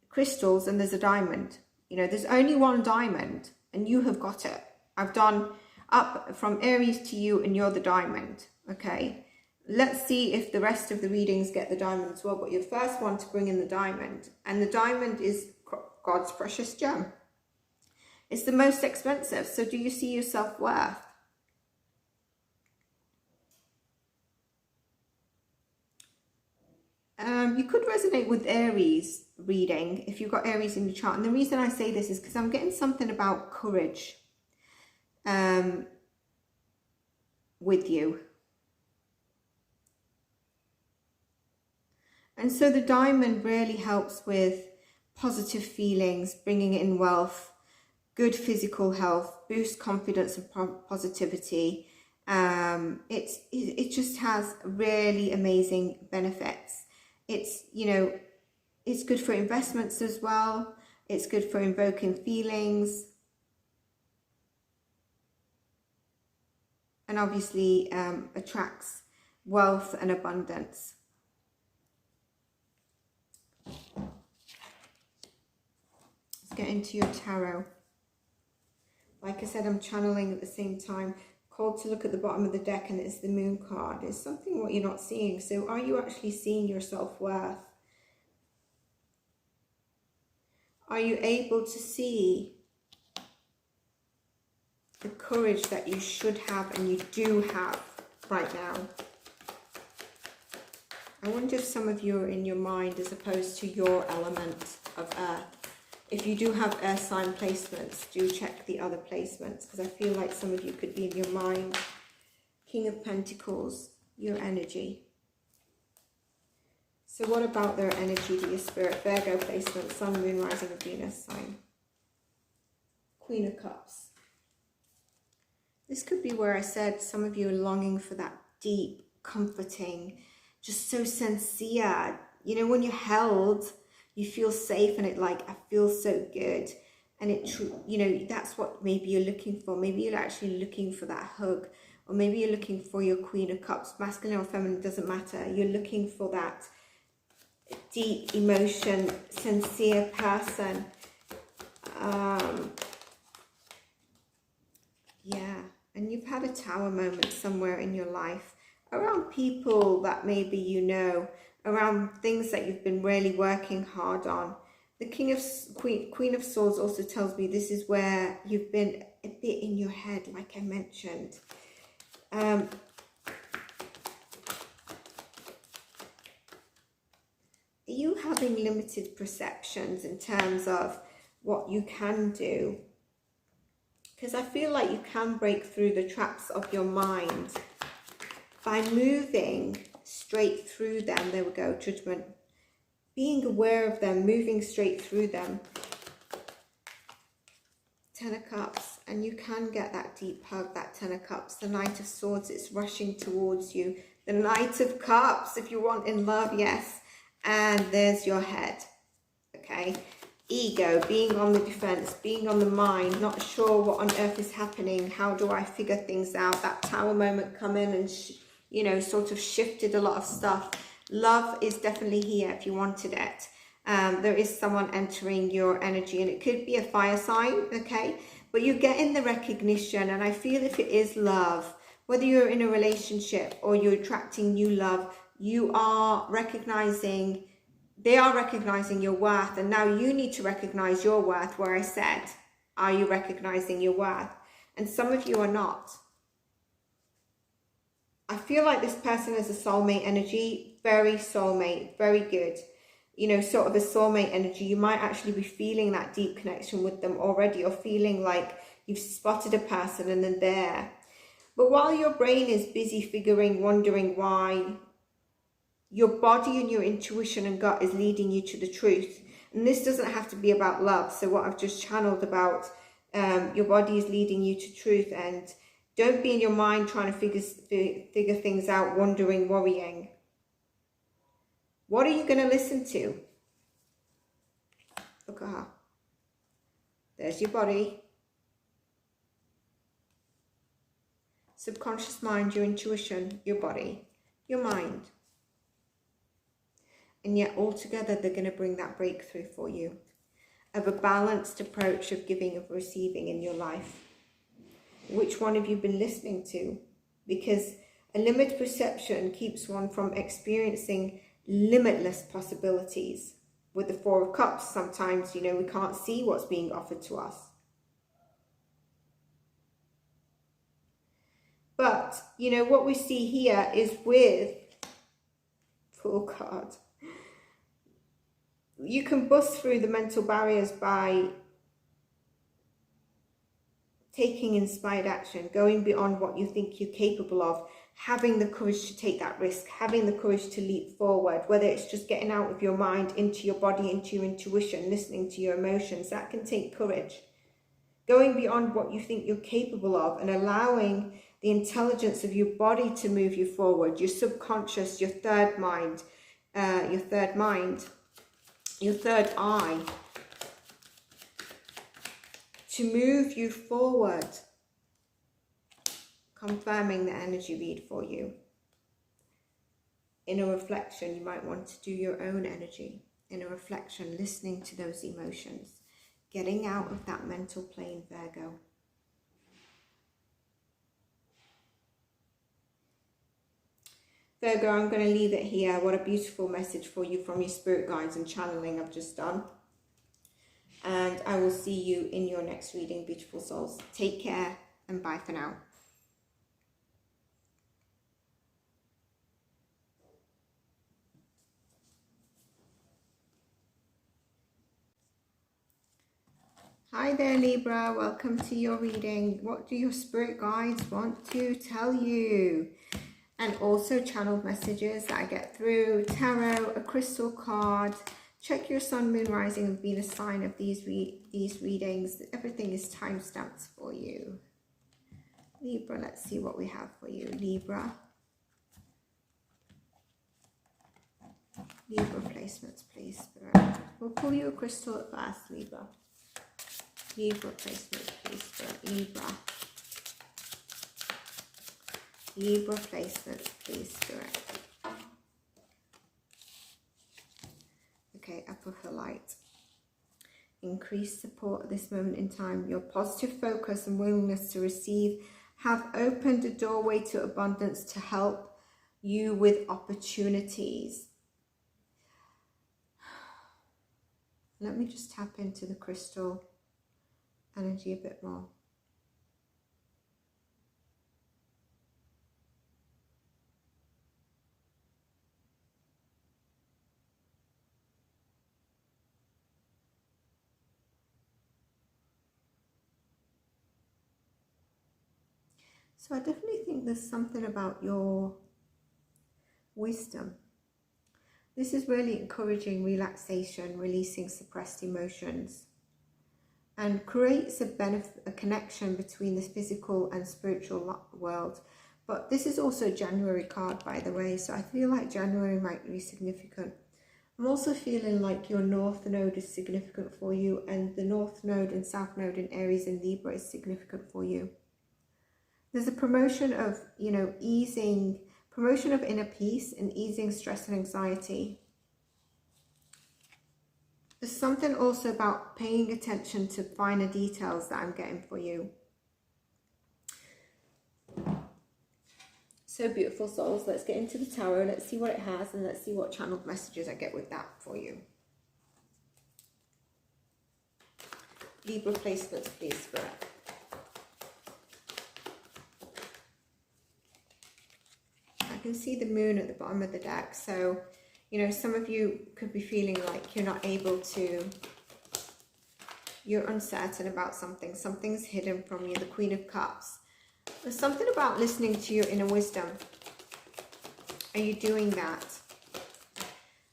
Crystals and there's a diamond. You know, there's only one diamond and you have got it. I've done up from Aries to you and you're the diamond. Okay, let's see if the rest of the readings get the diamond as well, but you're the first one to bring in the diamond, and the diamond is God's precious gem. It's the most expensive, so do you see your self-worth? You could resonate with Aries reading if you've got Aries in your chart, and the reason I say this is because I'm getting something about courage with you. And so the diamond really helps with positive feelings, bringing in wealth, good physical health, boost confidence and positivity. It just has really amazing benefits. It's, you know, it's good for investments as well. It's good for invoking feelings. And obviously attracts wealth and abundance. Get into your tarot. Like I said, I'm channeling at the same time. Called to look at the bottom of the deck, and it's the moon card. It's something what you're not seeing. So are you actually seeing your self-worth? Are you able to see the courage that you should have and you do have right now? I wonder if some of you are in your mind as opposed to your element of earth. If you do have air sign placements, do check the other placements, because I feel like some of you could be in your mind. King of Pentacles. your energy. So what about their energy to your spirit? Virgo placement, Sun, Moon, Rising of Venus sign. Queen of Cups. This could be where I said some of you are longing for that deep, comforting, just so sincere. You know, when you're held, you feel safe and it like, I feel so good. And it, you know, that's what maybe you're looking for. Maybe you're actually looking for that hug. Or maybe you're looking for your Queen of Cups. Masculine or feminine, doesn't matter. You're looking for that deep emotion, sincere person. Yeah, and you've had a tower moment somewhere in your life around people that maybe you know, around things that you've been really working hard on. The Queen of Swords also tells me this is where you've been a bit in your head, like I mentioned. Are you having limited perceptions in terms of what you can do? Because I feel like you can break through the traps of your mind by moving straight through them. There we go, Judgment. Being aware of them, moving straight through them. 10 of Cups, and you can get that deep hug, that 10 of Cups. The Knight of Swords, it's rushing towards you. The Knight of Cups, if you want in love, yes. And there's your head, okay? Ego, being on the defense, being on the mind, not sure what on earth is happening. How do I figure things out? That tower moment come in and, you know, sort of shifted a lot of stuff. Love is definitely here if you wanted it. There is someone entering your energy, and it could be a fire sign, okay? But you're getting the recognition, and I feel if it is love, whether you're in a relationship or you're attracting new love, you are recognizing, they are recognizing your worth, and now you need to recognize your worth, where I said, are you recognizing your worth? And some of you are not. I feel like this person has a soulmate energy, very soulmate, very good. You know, sort of a soulmate energy. You might actually be feeling that deep connection with them already, or feeling like you've spotted a person and they're there. But while your brain is busy figuring, wondering why, your body and your intuition and gut is leading you to the truth. And this doesn't have to be about love. So what I've just channeled about, your body is leading you to truth, and don't be in your mind trying to figure things out, wondering, worrying. What are you going to listen to? Look at her. There's your body. Subconscious mind, your intuition, your body, your mind. And yet all together they're going to bring that breakthrough for you of a balanced approach of giving and receiving in your life. Which one have you been listening to? Because a limited perception keeps one from experiencing limitless possibilities. With the Four of Cups, sometimes, you know, we can't see what's being offered to us. But, you know, what we see here is with Full card. You can bust through the mental barriers by taking inspired action, going beyond what you think you're capable of, having the courage to take that risk, having the courage to leap forward, whether it's just getting out of your mind into your body, into your intuition, listening to your emotions. That can take courage. Going beyond what you think you're capable of and allowing the intelligence of your body to move you forward, your subconscious, your third mind, your third eye, to move you forward. Confirming the energy read for you. In a reflection, you might want to do your own energy. In a reflection, listening to those emotions. Getting out of that mental plane, Virgo. Virgo, I'm going to leave it here. What a beautiful message for you from your spirit guides and channeling I've just done. And I will see you in your next reading, beautiful souls. Take care and bye for now. Hi there, Libra. Welcome to your reading. What do your spirit guides want to tell you? And also channeled messages that I get through tarot, a crystal card. Check your sun, moon, rising, and Venus sign of these readings. Everything is timestamped for you. Libra, let's see what we have for you. Libra. Libra placements, please, Spirit. We'll pull you a crystal at first, Libra. Libra placements, please, Spirit. Libra. Libra placements, please, Spirit. Okay, upper for light. Increased support at this moment in time. Your positive focus and willingness to receive have opened a doorway to abundance to help you with opportunities. Let me just tap into the crystal energy a bit more. So I definitely think there's something about your wisdom. This is really encouraging relaxation, releasing suppressed emotions, and creates a connection between the physical and spiritual world. But this is also a January card, by the way, so I feel like January might be significant. I'm also feeling like your North Node is significant for you, and the North Node and South Node in Aries and Libra is significant for you. There's a promotion of, promotion of inner peace and easing stress and anxiety. There's something also about paying attention to finer details that I'm getting for you. So beautiful, souls. Let's get into the tarot. Let's see what it has, and let's see what channeled messages I get with that for you. Libra placements, please, Spirit. I can see the moon at the bottom of the deck, so some of you could be feeling like you're not able to, you're uncertain about something, something's hidden from you, the Queen of Cups. There's something about listening to your inner wisdom. Are you doing that?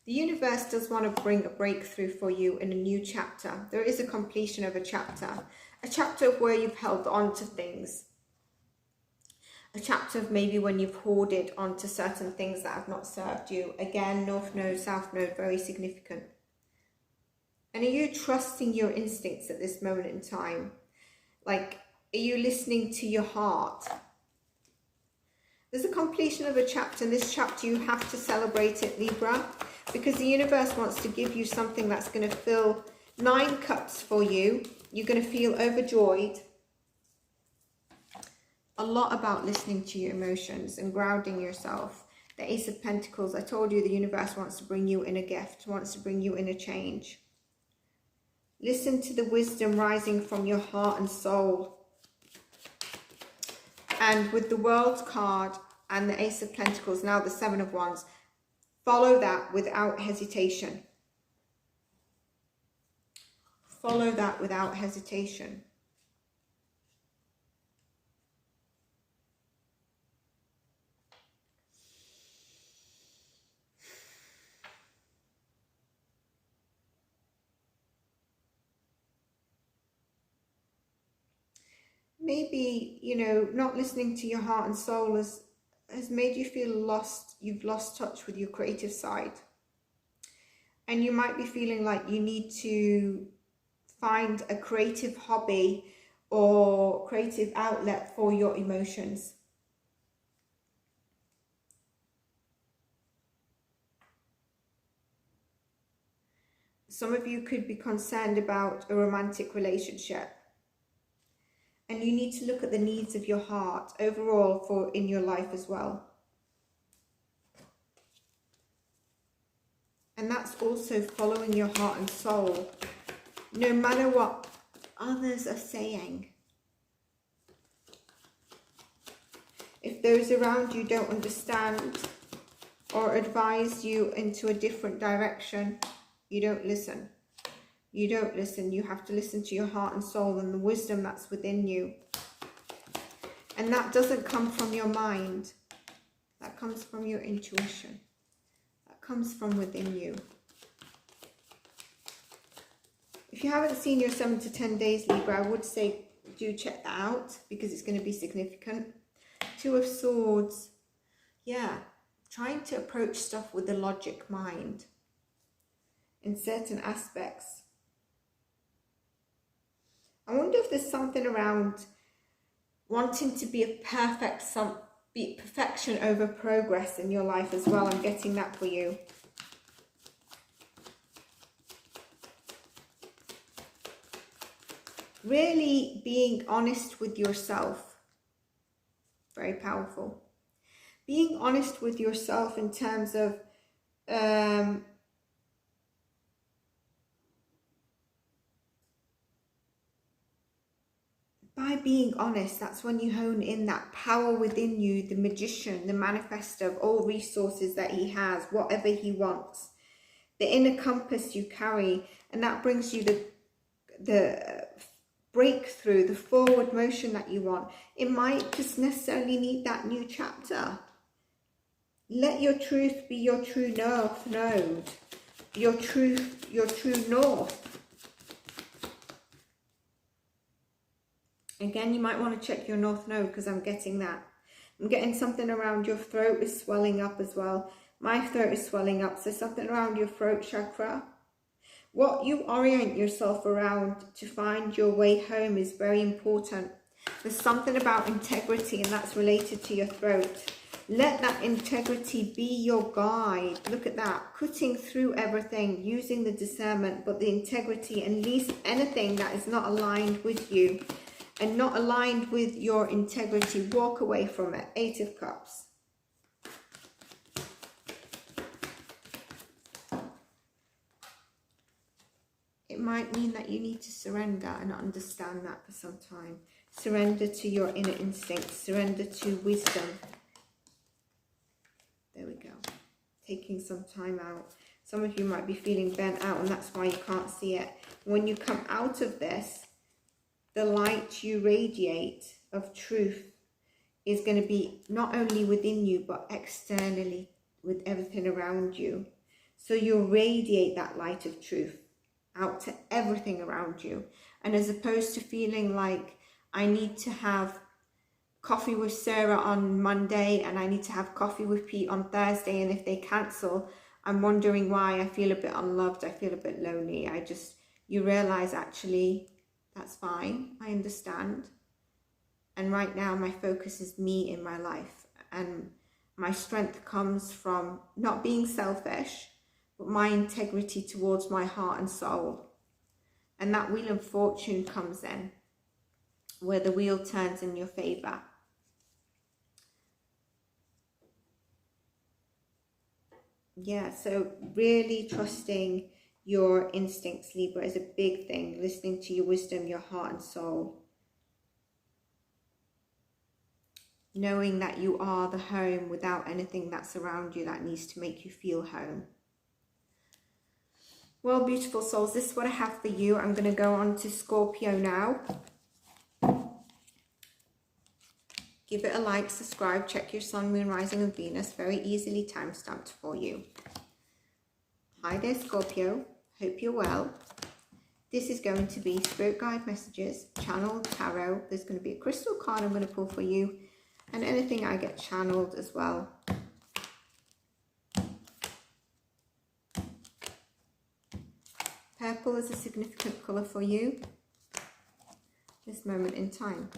The universe does want to bring a breakthrough for you in a new chapter. There is a completion of a chapter of where you've held on to things. A chapter of maybe when you've hoarded onto certain things that have not served you. Again, North Node, South Node, very significant. And are you trusting your instincts at this moment in time? Like, are you listening to your heart? There's a completion of a chapter. In this chapter, you have to celebrate it, Libra, because the universe wants to give you something that's going to fill 9 cups for you. You're going to feel overjoyed. A lot about listening to your emotions and grounding yourself. The Ace of Pentacles, I told you the universe wants to bring you in a gift, wants to bring you in a change. Listen to the wisdom rising from your heart and soul. And with the World card and the Ace of Pentacles, now the Seven of Wands, follow that without hesitation. Follow that without hesitation. Maybe, not listening to your heart and soul has made you feel lost. You've lost touch with your creative side. And you might be feeling like you need to find a creative hobby or creative outlet for your emotions. Some of you could be concerned about a romantic relationship. And you need to look at the needs of your heart overall in your life as well. And that's also following your heart and soul, no matter what others are saying. If those around you don't understand or advise you into a different direction, you don't listen. You don't listen. You have to listen to your heart and soul and the wisdom that's within you. And that doesn't come from your mind. That comes from your intuition. That comes from within you. If you haven't seen your 7 to 10 days, Libra, I would say do check that out because it's going to be significant. 2 of Swords. Yeah, trying to approach stuff with the logic mind in certain aspects. I wonder if there's something around wanting to be a perfection over progress in your life as well. I'm getting that for you. Really being honest with yourself. Very powerful. Being honest with yourself in terms of by being honest, that's when you hone in that power within you, the magician, the manifester of all resources that he has, whatever he wants. The inner compass you carry, and that brings you the breakthrough, the forward motion that you want. It might just necessarily need that new chapter. Let your truth be your true north node, your true north. Again, you might want to check your north node because I'm getting that. I'm getting something around your throat is swelling up as well. My throat is swelling up, so something around your throat chakra. What you orient yourself around to find your way home is very important. There's something about integrity, and that's related to your throat. Let that integrity be your guide. Look at that. Cutting through everything, using the discernment, but the integrity, and least anything that is not aligned with you and not aligned with your integrity, walk away from it. 8 of Cups. It might mean that you need to surrender and understand that for some time. Surrender to your inner instincts. Surrender to wisdom. There we go. Taking some time out. Some of you might be feeling burnt out, and that's why you can't see it. When you come out of this, the light you radiate of truth is going to be not only within you, but externally with everything around you. So you'll radiate that light of truth out to everything around you. And as opposed to feeling like I need to have coffee with Sarah on Monday and I need to have coffee with Pete on Thursday, and if they cancel, I'm wondering why. I feel a bit unloved, I feel a bit lonely. You realize actually that's fine, I understand. And right now my focus is me in my life, and my strength comes from not being selfish, but my integrity towards my heart and soul. And that Wheel of Fortune comes in, where the wheel turns in your favor. Yeah, so really trusting your instincts, Libra, is a big thing. Listening to your wisdom, your heart and soul. Knowing that you are the home without anything that's around you that needs to make you feel home. Well, beautiful souls, this is what I have for you. I'm going to go on to Scorpio now. Give it a like, subscribe, check your sun, moon, rising and Venus. Very easily time-stamped for you. Hi there, Scorpio. Hope you're well. This is going to be Spirit Guide Messages, Channeled Tarot. There's going to be a crystal card I'm going to pull for you, and anything I get channeled as well. Purple is a significant colour for you this moment in time.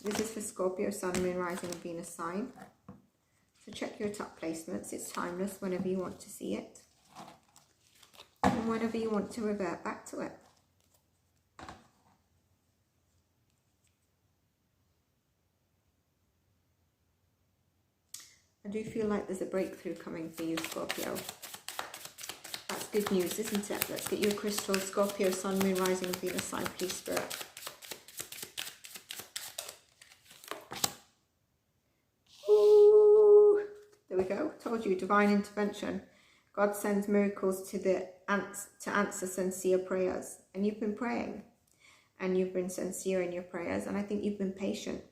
This is for Scorpio, Sun, Moon, Rising and Venus sign. So check your top placements. It's timeless whenever you want to see it. And whenever you want to revert back to it. I do feel like there's a breakthrough coming for you, Scorpio. That's good news, isn't it? Let's get you a crystal. Scorpio, Sun, Moon, Rising and Venus sign, please, Spirit. Ooh, there we go. Told you, divine intervention. God sends miracles to answer sincere prayers. And you've been praying. And you've been sincere in your prayers. And I think you've been patient.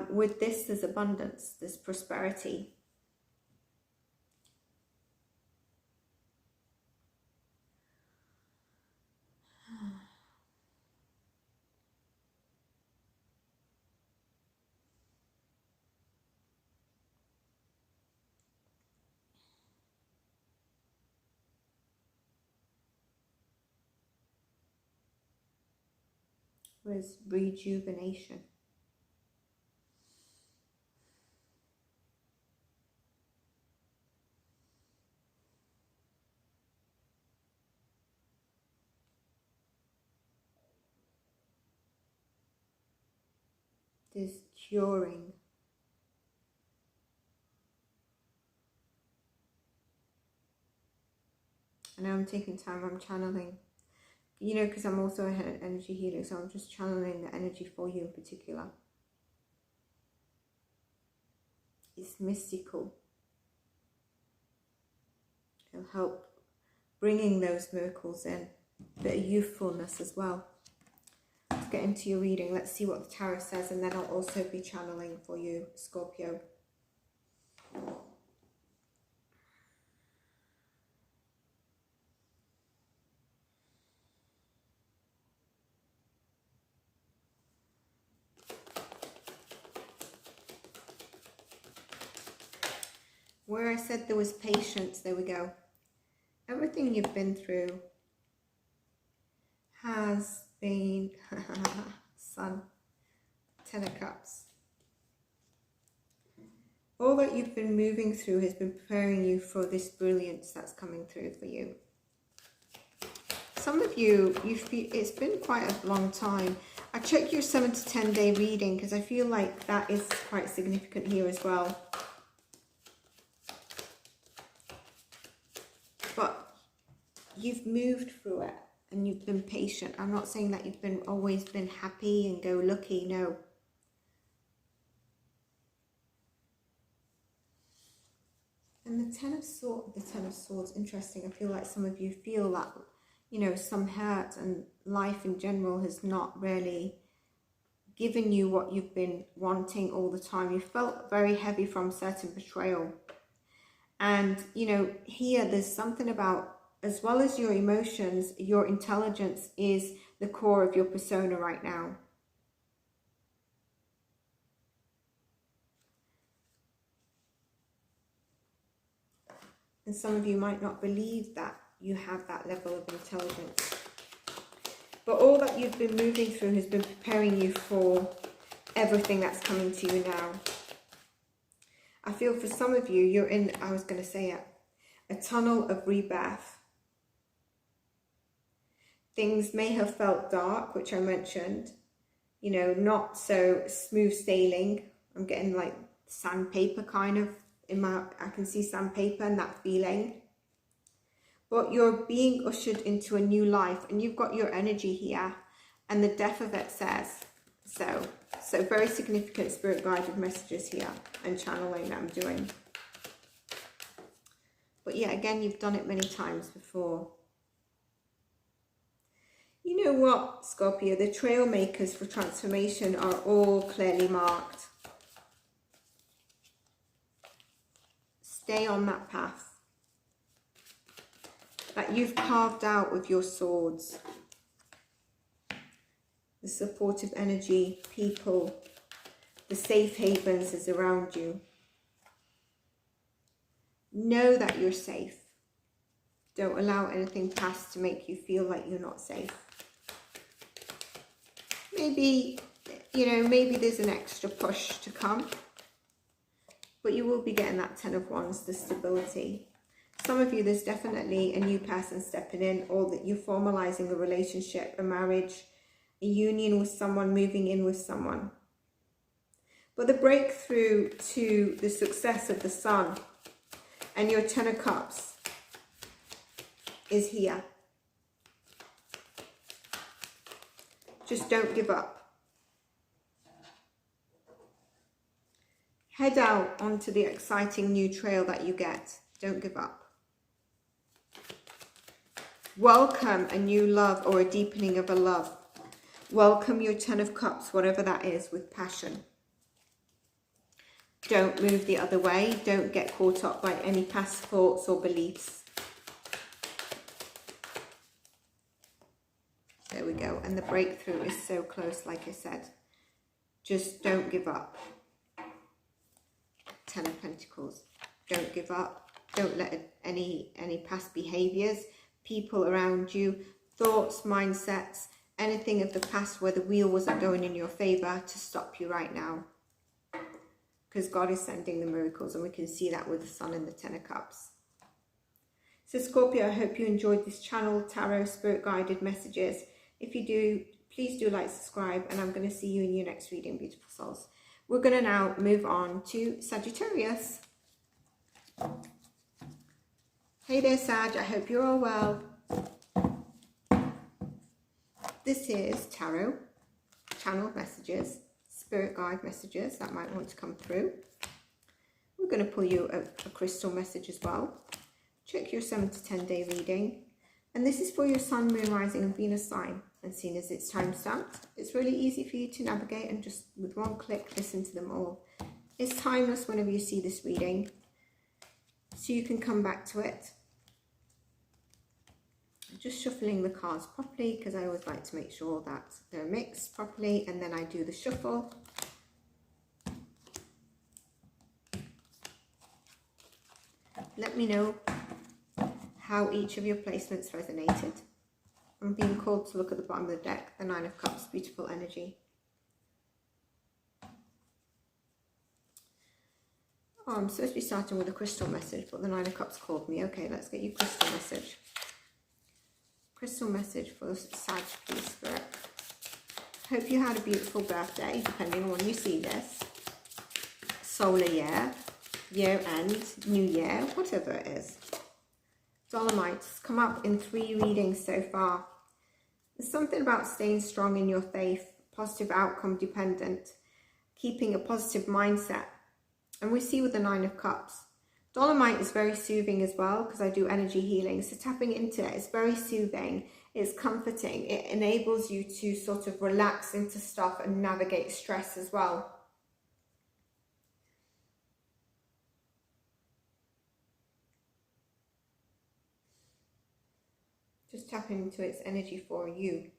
With this, there's abundance, there's prosperity. With rejuvenation. There's curing. I know I'm taking time, I'm channeling. You know, because I'm also an energy healer, so I'm just channeling the energy for you in particular. It's mystical. It'll help bringing those miracles in. A bit of youthfulness as well. Let's get into your reading. Let's see what the tarot says, and then I'll also be channeling for you, Scorpio. Where I said there was patience, there we go. Everything you've been through has been, Sun, 10 of Cups. All that you've been moving through has been preparing you for this brilliance that's coming through for you. Some of you, it's been quite a long time. I checked your 7 to 10 day reading because I feel like that is quite significant here as well. But you've moved through it and you've been patient. I'm not saying that you've always been happy and go lucky, no. And the Ten of Swords, interesting. I feel like some of you feel that, you know, some hurt and life in general has not really given you what you've been wanting all the time. You felt very heavy from certain betrayal. And, you know, here there's something about, as well as your emotions, your intelligence is the core of your persona right now. And some of you might not believe that you have that level of intelligence. But all that you've been moving through has been preparing you for everything that's coming to you now. I feel for some of you, you're in, I was going to say it, a tunnel of rebirth. Things may have felt dark, which I mentioned, you know, not so smooth sailing. I'm getting like sandpaper kind of in my, I can see sandpaper and that feeling. But you're being ushered into a new life and you've got your energy here and the depth of it says so. So very significant spirit guided messages here and channeling that I'm doing. But yeah, again, you've done it many times before. You know what, Scorpio, the trail makers for transformation are all clearly marked. Stay on that path that you've carved out with your swords. The supportive energy, people, the safe havens is around you. Know that you're safe. Don't allow anything past to make you feel like you're not safe. Maybe, you know, maybe there's an extra push to come, but you will be getting that 10 of Wands, the stability. Some of you, there's definitely a new person stepping in, or that you're formalizing a relationship, a marriage, a union with someone, moving in with someone. But the breakthrough to the success of the Sun and your 10 of Cups is here. Just don't give up. Head out onto the exciting new trail that you get. Don't give up. Welcome a new love or a deepening of a love. Welcome your 10 of Cups, whatever that is, with passion. Don't move the other way. Don't get caught up by any past thoughts or beliefs. There we go. And the breakthrough is so close, like I said. Just don't give up. Ten of Pentacles. Don't give up. Don't let any past behaviors, people around you, thoughts, mindsets, anything of the past where the wheel wasn't going in your favor to stop you right now. Because God is sending the miracles, and we can see that with the Sun and the Ten of Cups. So Scorpio, I hope you enjoyed this channel, tarot, spirit guided messages. If you do, please do like, subscribe, and I'm going to see you in your next reading, beautiful souls. We're going to now move on to Sagittarius. Hey there, Sag, I hope you're all well. This is tarot, channel messages, spirit guide messages that might want to come through. We're going to pull you a crystal message as well. Check your 7 to 10 day reading. And this is for your Sun, Moon, Rising and Venus sign. And seeing as it's time stamped, it's really easy for you to navigate and just with one click listen to them all. It's timeless whenever you see this reading, so you can come back to it. Just shuffling the cards properly, because I always like to make sure that they're mixed properly, and then I do the shuffle. Let me know how each of your placements resonated. I'm being called to look at the bottom of the deck, the Nine of Cups, beautiful energy. Oh, I'm supposed to be starting with a crystal message, but the Nine of Cups called me. Okay, let's get you crystal message. Crystal message for Sag, please, Spirit. Hope you had a beautiful birthday, depending on when you see this. Solar year, year end, new year, whatever it is. Dolomites come up in 3 readings so far. There's something about staying strong in your faith, positive outcome dependent, keeping a positive mindset. And we see with the Nine of Cups, Dolomite is very soothing as well, because I do energy healing. So tapping into it is very soothing. It's comforting. It enables you to sort of relax into stuff and navigate stress as well. Just tapping into its energy for you.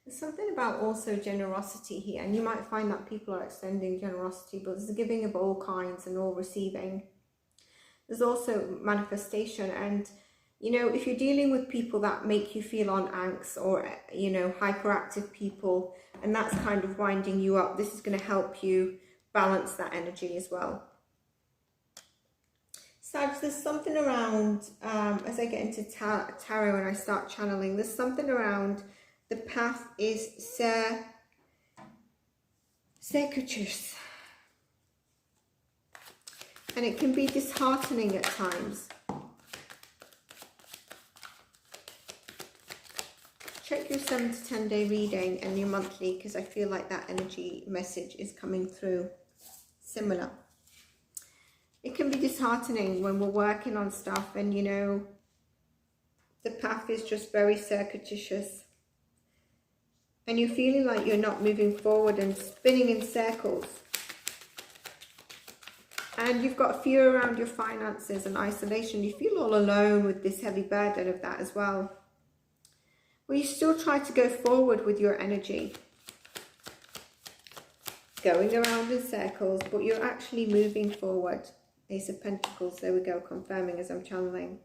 There's something about also generosity here, and you might find that people are extending generosity, but there's a giving of all kinds and all receiving. There's also manifestation, and you know, if you're dealing with people that make you feel on angst, or you know, hyperactive people, and that's kind of winding you up, this is going to help you balance that energy as well. Sag, there's something around, as I get into tarot and I start channeling, there's something around the path is circuitous, and it can be disheartening at times. Check your 7 to 10 day reading and your monthly, because I feel like that energy message is coming through similar. It can be disheartening when we're working on stuff and, you know, the path is just very circuitous. And you're feeling like you're not moving forward and spinning in circles. And you've got fear around your finances and isolation. You feel all alone with this heavy burden of that as well. Well, you still try to go forward with your energy. Going around in circles, but you're actually moving forward. Ace of Pentacles, there we go, confirming as I'm channeling.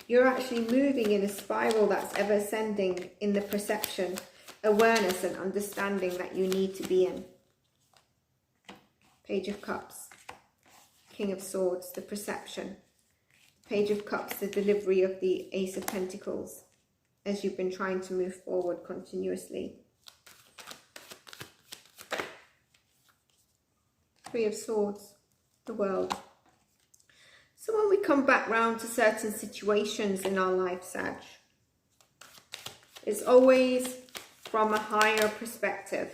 You're actually moving in a spiral that's ever ascending in the perception, awareness and understanding that you need to be in. Page of Cups, King of Swords, the perception. Page of Cups, the delivery of the Ace of Pentacles, as you've been trying to move forward continuously. Three of Swords, the World. So when we come back round to certain situations in our life, Sag, it's always from a higher perspective,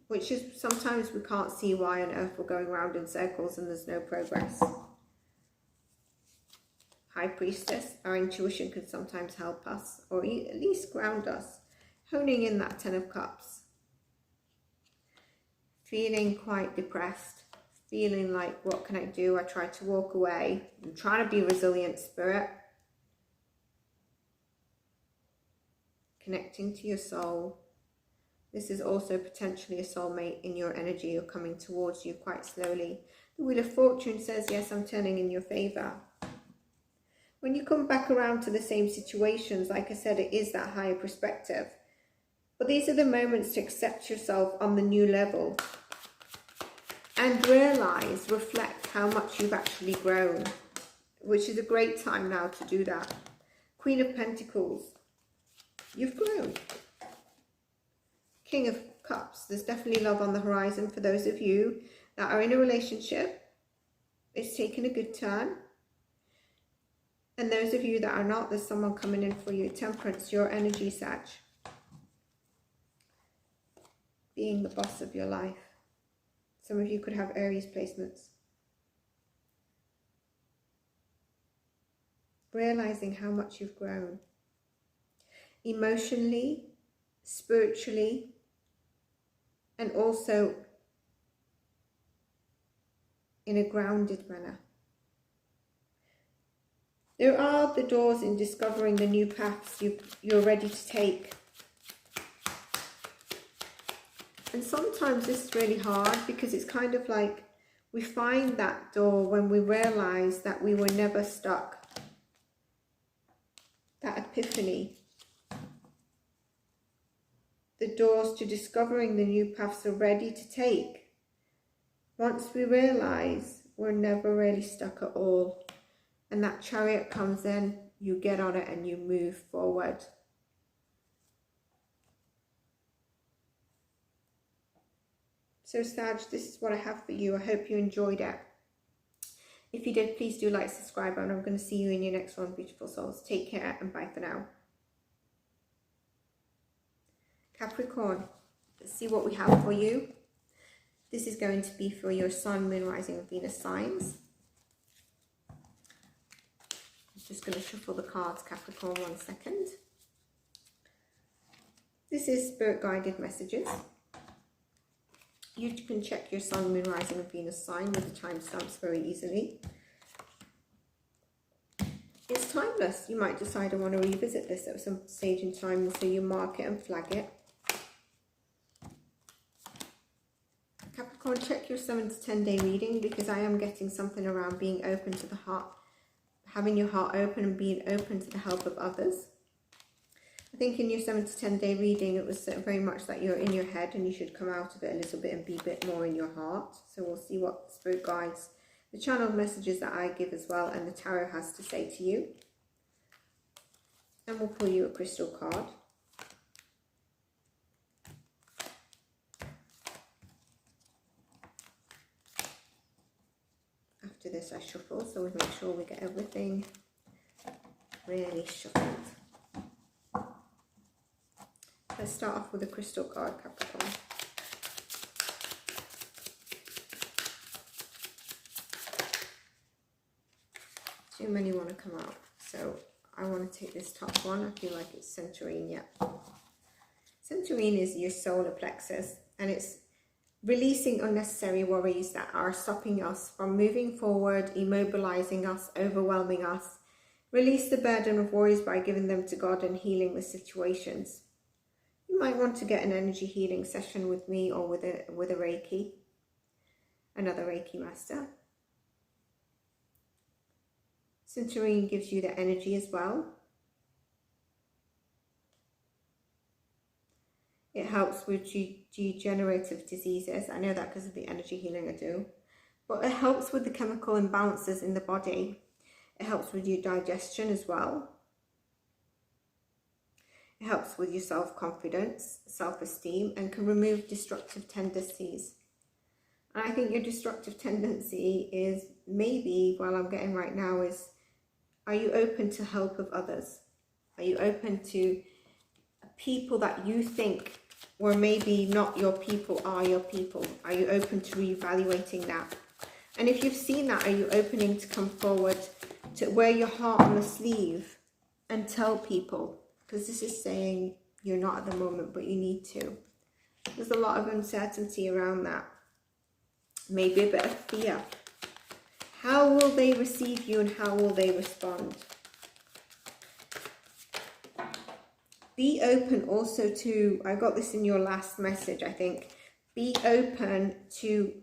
which is sometimes we can't see why on earth we're going round in circles and there's no progress. High Priestess, our intuition can sometimes help us, or at least ground us, honing in that Ten of Cups. Feeling quite depressed, feeling like, what can I do? I try to walk away. I'm trying to be resilient, Spirit. Connecting to your soul. This is also potentially a soulmate in your energy or coming towards you quite slowly. The Wheel of Fortune says, yes, I'm turning in your favor. When you come back around to the same situations, like I said, it is that higher perspective. But these are the moments to accept yourself on the new level and realize, reflect how much you've actually grown, which is a great time now to do that. Queen of Pentacles, you've grown. King of Cups, there's definitely love on the horizon for those of you that are in a relationship. It's taken a good turn. And those of you that are not, there's someone coming in for you. Temperance, your energy, Sag. Being the boss of your life. Some of you could have Aries placements. Realizing how much you've grown. Emotionally, spiritually, and also in a grounded manner. There are the doors in discovering the new paths you're ready to take. And sometimes this is really hard because it's kind of like we find that door when we realize that we were never stuck. That epiphany. The doors to discovering the new paths are ready to take. Once we realize we're never really stuck at all. And that Chariot comes in, you get on it and you move forward. So Sag, this is what I have for you. I hope you enjoyed it. If you did, please do like, subscribe, and I'm going to see you in your next one, beautiful souls. Take care and bye for now. Capricorn, let's see what we have for you. This is going to be for your Sun, Moon, Rising, and Venus signs. Just going to shuffle the cards, Capricorn, 1 second. This is Spirit Guided Messages. You can check your Sun, Moon, Rising, and Venus sign with the timestamps very easily. It's timeless. You might decide I want to revisit this at some stage in time, so you mark it and flag it. Capricorn, check your 7 to 10 day reading, because I am getting something around being open to the heart. Having your heart open and being open to the help of others. I think in your 7 to 10 day reading, it was very much that you're in your head and you should come out of it a little bit and be a bit more in your heart. So we'll see what Spirit guides, the channeled messages that I give as well, and the tarot has to say to you. And we'll pull you a crystal card. After this I shuffle, so we make sure we get everything really shuffled. Let's start off with a crystal card, Capricorn. Too many want to come out, so I want to take this top one. I feel like it's Centurine, yeah. Centurine is your solar plexus, and it's releasing unnecessary worries that are stopping us from moving forward, immobilizing us, overwhelming us. Release the burden of worries by giving them to God and healing the situations. You might want to get an energy healing session with me or with a Reiki, another Reiki master. Centurine gives you the energy as well. It helps with degenerative diseases. I know that because of the energy healing I do. But it helps with the chemical imbalances in the body. It helps with your digestion as well. It helps with your self-confidence, self-esteem, and can remove destructive tendencies. And I think your destructive tendency is maybe, what I'm getting right now is, are you open to help of others? Are you open to people that you think were maybe not your people are your people? Are you open to reevaluating that? And if you've seen that, are you opening to come forward, to wear your heart on the sleeve and tell people? Because this is saying you're not at the moment, but you need to. There's a lot of uncertainty around that. Maybe a bit of fear. How will they receive you and how will they respond? Be open also to, I got this in your last message, I think. Be open to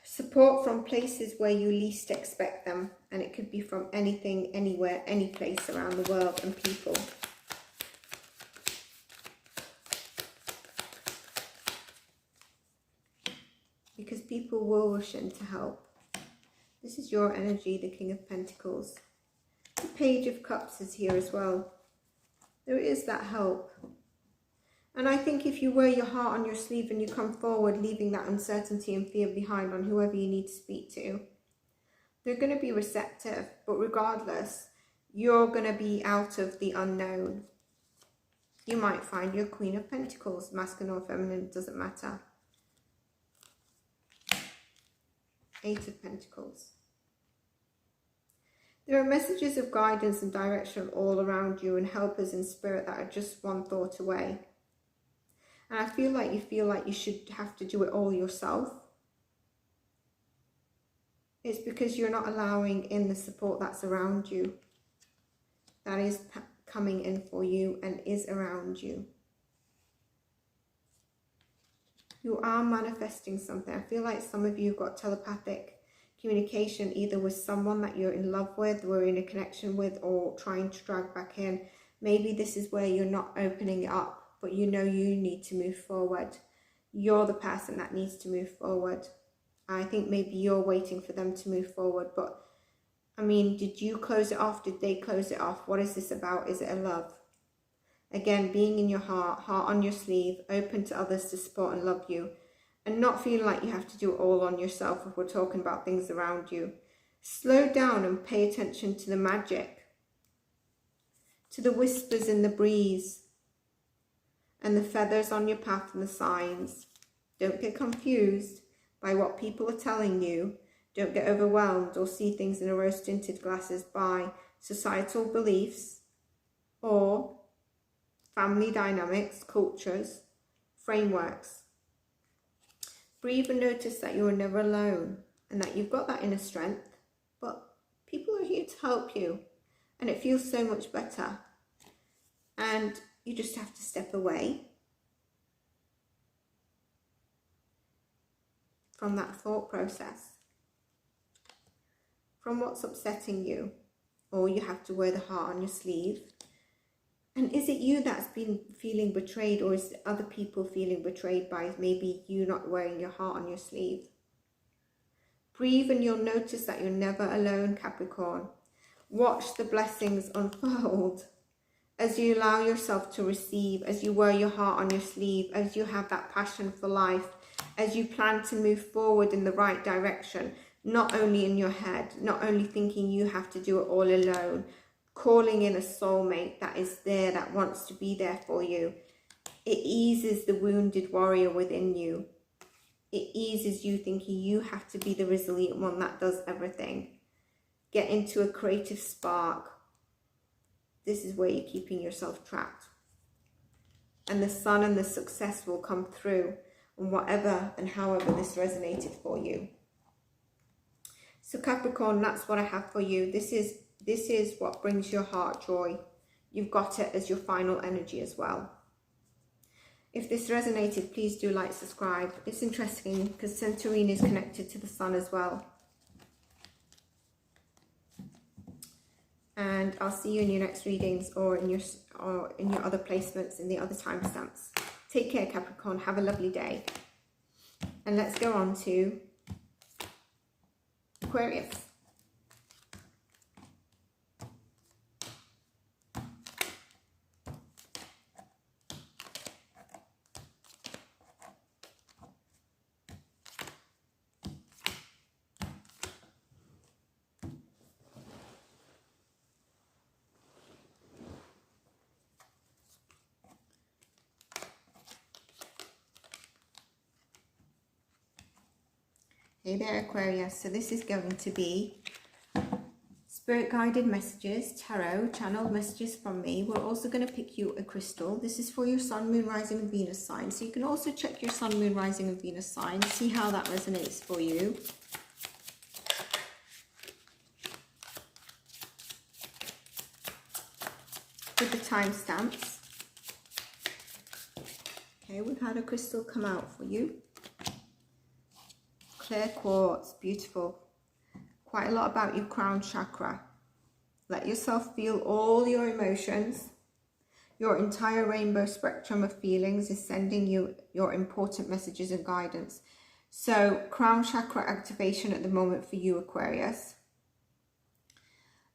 support from places where you least expect them. And it could be from anything, anywhere, any place around the world and people. Because people will rush in to help. This is your energy, the King of Pentacles. The Page of Cups is here as well. There is that help. And I think if you wear your heart on your sleeve and you come forward, leaving that uncertainty and fear behind on whoever you need to speak to, they're going to be receptive. But regardless, you're going to be out of the unknown. You might find your Queen of Pentacles, masculine or feminine, doesn't matter. Eight of Pentacles. There are messages of guidance and direction all around you and helpers in spirit that are just one thought away. And I feel like you should have to do it all yourself. It's because you're not allowing in the support that's around you. That is coming in for you and is around you. You are manifesting something. I feel like some of you have got telepathic communication, either with someone that you're in love with, or in a connection with, or trying to drag back in. Maybe this is where you're not opening it up, but you know you need to move forward. You're the person that needs to move forward. I think maybe you're waiting for them to move forward, but I mean, did you close it off? Did they close it off? What is this about? Is it a love? Again, being in your heart, heart on your sleeve, open to others to support and love you, and not feeling like you have to do it all on yourself if we're talking about things around you. Slow down and pay attention to the magic, to the whispers in the breeze, and the feathers on your path and the signs. Don't get confused by what people are telling you. Don't get overwhelmed or see things in rose-tinted glasses by societal beliefs or family dynamics, cultures, frameworks. Breathe and notice that you are never alone and that you've got that inner strength, but people are here to help you and it feels so much better. And you just have to step away from that thought process, from what's upsetting you, or you have to wear the heart on your sleeve. And is it you that's been feeling betrayed, or is it other people feeling betrayed by maybe you not wearing your heart on your sleeve? Breathe and you'll notice that you're never alone, Capricorn. Watch the blessings unfold as you allow yourself to receive, as you wear your heart on your sleeve, as you have that passion for life, as you plan to move forward in the right direction, not only in your head, not only thinking you have to do it all alone, calling in a soulmate that is there, that wants to be there for you. It eases the wounded warrior within you. It eases you thinking you have to be the resilient one that does everything. Get into a creative spark. This is where you're keeping yourself trapped. And the sun and the success will come through on whatever and however this resonated for you. So Capricorn, that's what I have for you. This is what brings your heart joy. You've got it as your final energy as well. If this resonated, please do like, subscribe. It's interesting because Centaurine is connected to the sun as well. And I'll see you in your next readings or in your other placements in the other timestamps. Take care, Capricorn. Have a lovely day. And let's go on to Aquarius. Hey there, Aquarius. So this is going to be Spirit guided messages, tarot, channeled messages from me. We're also going to pick you a crystal. This is for your Sun, Moon, Rising and Venus sign. So you can also check your Sun, Moon, Rising and Venus sign. See how that resonates for you. With the timestamps. Okay, we've had a crystal come out for you. Clear quartz, beautiful. Quite a lot about your crown chakra. Let yourself feel all your emotions. Your entire rainbow spectrum of feelings is sending you your important messages and guidance. So, crown chakra activation at the moment for you, Aquarius.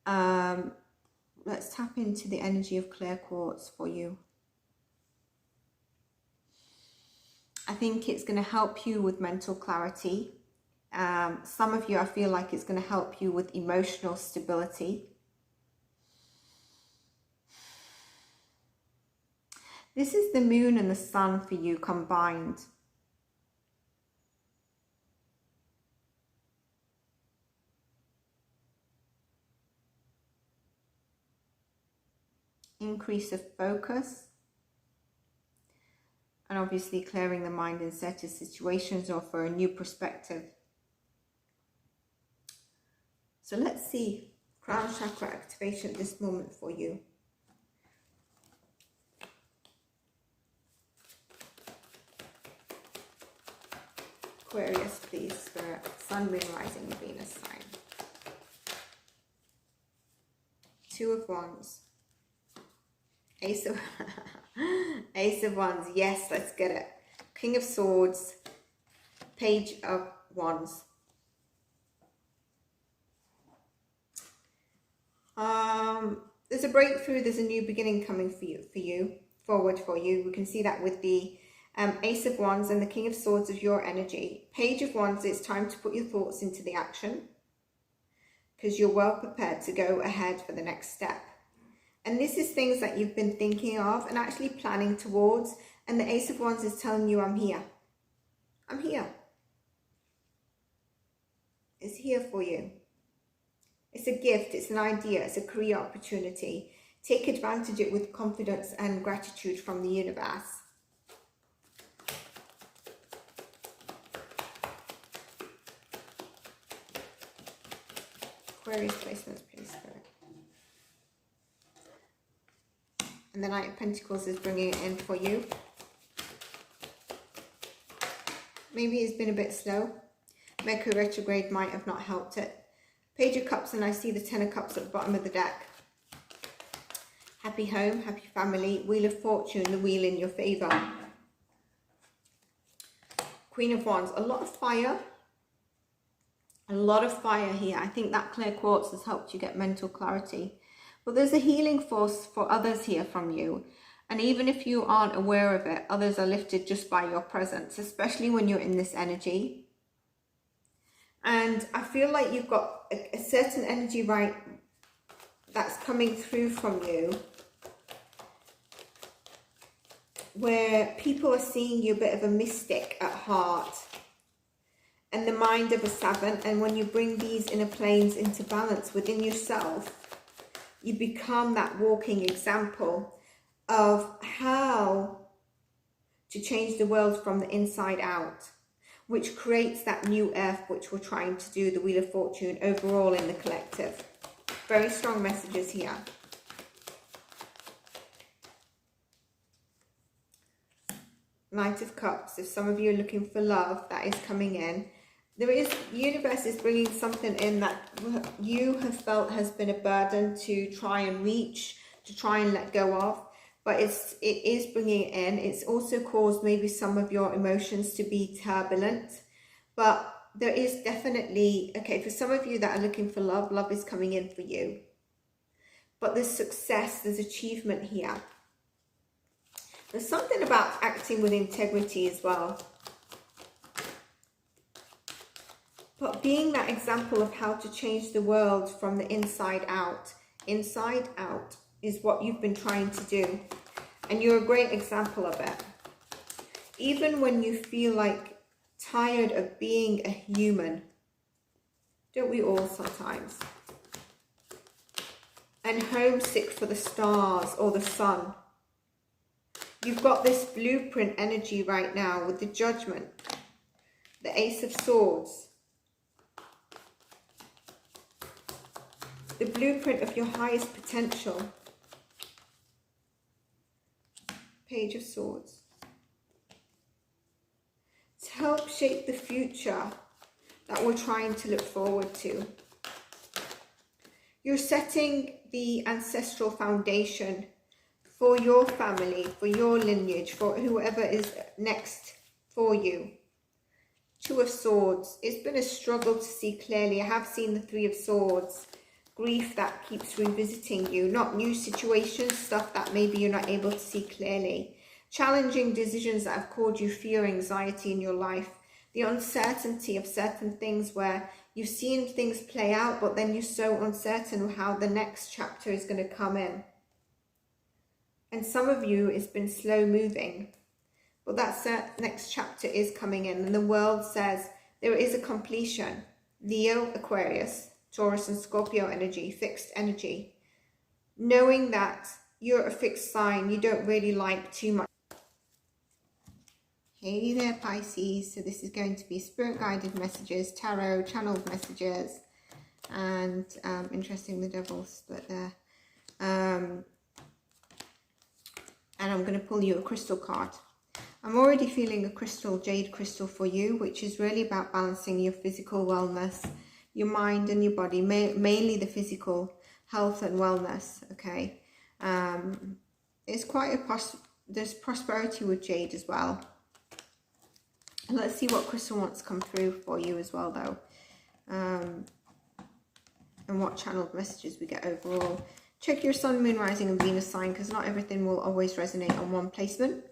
Let's tap into the energy of clear quartz for you. I think it's going to help you with mental clarity. Some of you, I feel like it's going to help you with emotional stability. This is the moon and the sun for you combined. Increase of focus. And obviously clearing the mind in certain situations or for a new perspective. So let's see crown chakra activation at this moment for you. Aquarius, please, Spirit, Sun, Moon, Rising, and Venus sign. Two of Wands. Ace of Wands. Yes, let's get it. King of Swords. Page of Wands. There's a breakthrough, there's a new beginning coming forward for you. We can see that with the Ace of Wands and the King of Swords of your energy. Page of Wands, it's time to put your thoughts into the action because you're well prepared to go ahead for the next step. And this is things that you've been thinking of and actually planning towards. And the Ace of Wands is telling you, I'm here. I'm here. It's here for you. It's a gift, it's an idea, it's a career opportunity. Take advantage of it with confidence and gratitude from the universe. Aquarius placements, please, Spirit. And the Knight of Pentacles is bringing it in for you. Maybe it's been a bit slow. Mercury retrograde might have not helped it. Page of Cups, and I see the Ten of Cups at the bottom of the deck. Happy home, happy family. Wheel of Fortune, the wheel in your favour. Queen of Wands, a lot of fire. A lot of fire here. I think that clear quartz has helped you get mental clarity. But there's a healing force for others here from you. And even if you aren't aware of it, others are lifted just by your presence, especially when you're in this energy. And I feel like you've got a certain energy right that's coming through from you where people are seeing you a bit of a mystic at heart and the mind of a savant. And when you bring these inner planes into balance within yourself, you become that walking example of how to change the world from the inside out, which creates that new earth which we're trying to do, the Wheel of Fortune, overall in the collective. Very strong messages here. Knight of Cups. If some of you are looking for love, that is coming in. The universe is bringing something in that you have felt has been a burden to try and reach, to try and let go of. But it is bringing it in. It's also caused maybe some of your emotions to be turbulent. But there is definitely, okay, for some of you that are looking for love, love is coming in for you. But there's success, there's achievement here. There's something about acting with integrity as well. But being that example of how to change the world from the inside out. Inside out is what you've been trying to do. And you're a great example of it. Even when you feel like tired of being a human. Don't we all sometimes? And homesick for the stars or the sun. You've got this blueprint energy right now with the Judgment, the Ace of Swords. The blueprint of your highest potential. Page of Swords. To help shape the future that we're trying to look forward to. You're setting the ancestral foundation for your family, for your lineage, for whoever is next for you. Two of Swords. It's been a struggle to see clearly. I have seen the Three of Swords. Grief that keeps revisiting you. Not new situations, stuff that maybe you're not able to see clearly. Challenging decisions that have caused you fear, anxiety in your life. The uncertainty of certain things where you've seen things play out, but then you're so uncertain how the next chapter is going to come in. And some of you, it's been slow moving, but that next chapter is coming in. And the world says there is a completion. Leo, Aquarius, Taurus and Scorpio energy, fixed energy. Knowing that you're a fixed sign, you don't really like too much. Hey there, Pisces. So this is going to be spirit guided messages, tarot, channeled messages, and interesting, the devil split there. And I'm going to pull you a crystal card. I'm already feeling a crystal, jade crystal for you, which is really about balancing your physical wellness, your mind and your body, mainly the physical health and wellness, okay? It's quite there's prosperity with jade as well. Let's see what crystal wants to come through for you as well, though. And what channeled messages we get overall. Check your sun, moon, rising and Venus sign, because not everything will always resonate on one placement.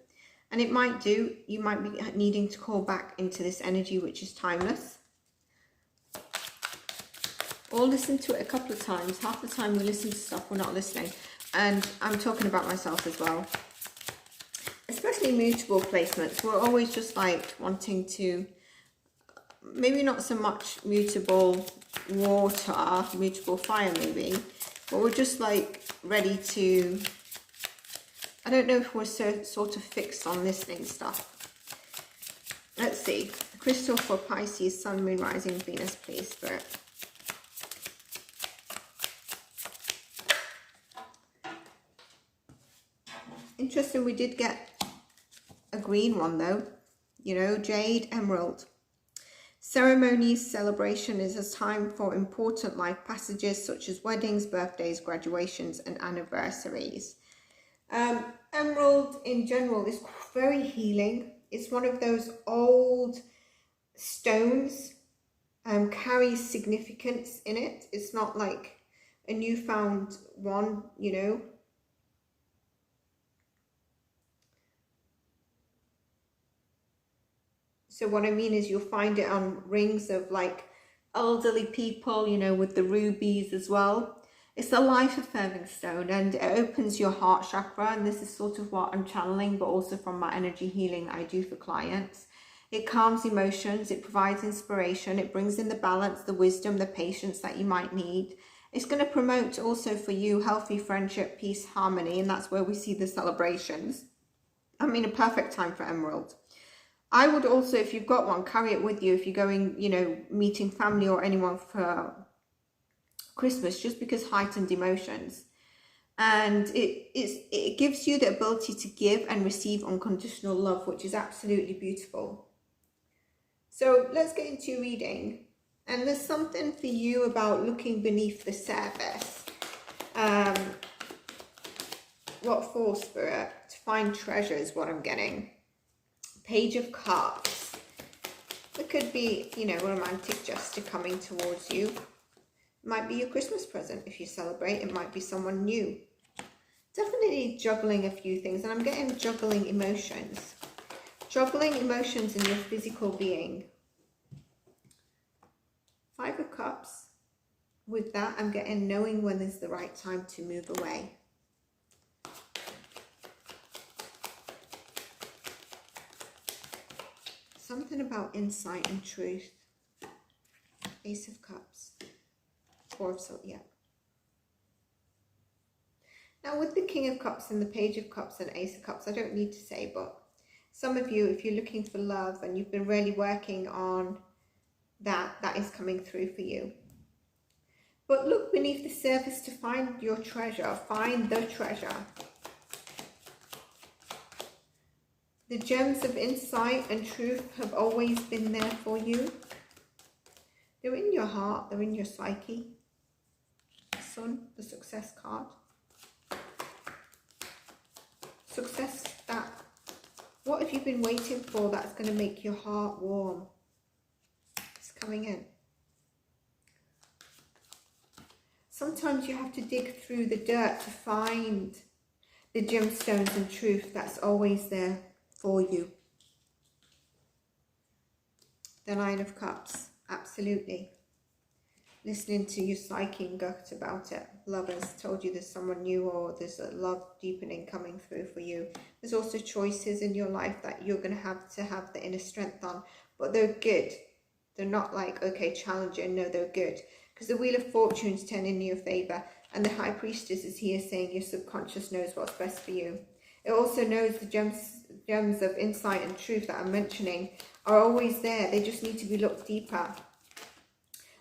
And it might do. You might be needing to call back into this energy, which is timeless. Or listen to it a couple of times. Half the time we listen to stuff, we're not listening. And I'm talking about myself as well. Especially mutable placements. We're always just like wanting to, maybe not so much mutable water, mutable fire maybe, but we're just like ready to, I don't know if we're so sort of fixed on listening stuff. Let's see. Crystal for Pisces, sun, moon, rising, Venus, please, Spirit. Interesting, we did get a green one though, you know, jade, emerald. Ceremonies, celebration is a time for important life passages such as weddings, birthdays, graduations and anniversaries. Emerald in general is very healing. It's one of those old stones, carries significance in it. It's not like a newfound one, you know. So what I mean is you'll find it on rings of like elderly people, you know, with the rubies as well. It's a life-affirming stone and it opens your heart chakra, and this is sort of what I'm channeling, but also from my energy healing I do for clients. It calms emotions, it provides inspiration, it brings in the balance, the wisdom, the patience that you might need. It's going to promote also for you healthy friendship, peace, harmony, and that's where we see the celebrations. I mean, a perfect time for emerald. I would also, if you've got one, carry it with you if you're going, you know, meeting family or anyone for Christmas, just because heightened emotions. And it gives you the ability to give and receive unconditional love, which is absolutely beautiful. So let's get into reading. And there's something for you about looking beneath the surface. What for, Spirit? To find treasure is what I'm getting. Page of Cups. It could be, you know, a romantic gesture coming towards you. It might be your Christmas present if you celebrate. It might be someone new. Definitely juggling a few things. And I'm getting juggling emotions. Juggling emotions in your physical being. 5 of Cups. With that, I'm getting knowing when is the right time to move away. Something about insight and truth. Ace of Cups. Four of Swords, yeah. Now with the King of Cups and the Page of Cups and Ace of Cups, I don't need to say, but some of you, if you're looking for love and you've been really working on that, that is coming through for you. But look beneath the surface to find your treasure. Find the treasure. The gems of insight and truth have always been there for you. They're in your heart. They're in your psyche. Sun, the Success card. Success, that. What have you been waiting for that's going to make your heart warm? It's coming in. Sometimes you have to dig through the dirt to find the gemstones and truth that's always there for you. The Nine of Cups, absolutely. Listening to your psyche and gut about it. Lovers, told you there's someone new or there's a love deepening coming through for you. There's also choices in your life that you're going to have the inner strength on, but they're good. They're not like, okay, challenging. No, they're good. Because the Wheel of Fortune's turning in your favour, and the High Priestess is here saying your subconscious knows what's best for you. It also knows the gems of insight and truth that I'm mentioning are always there. They just need to be looked deeper.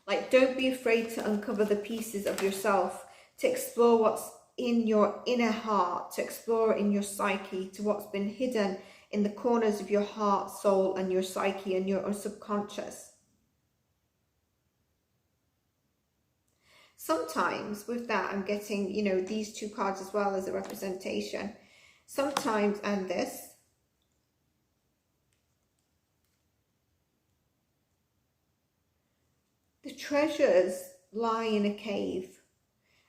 Like, don't be afraid to uncover the pieces of yourself, to explore what's in your inner heart, to explore in your psyche, to what's been hidden in the corners of your heart, soul, and your psyche and your subconscious. Sometimes with that, I'm getting, you know, these two cards as well as a representation. Sometimes, and this. The treasures lie in a cave,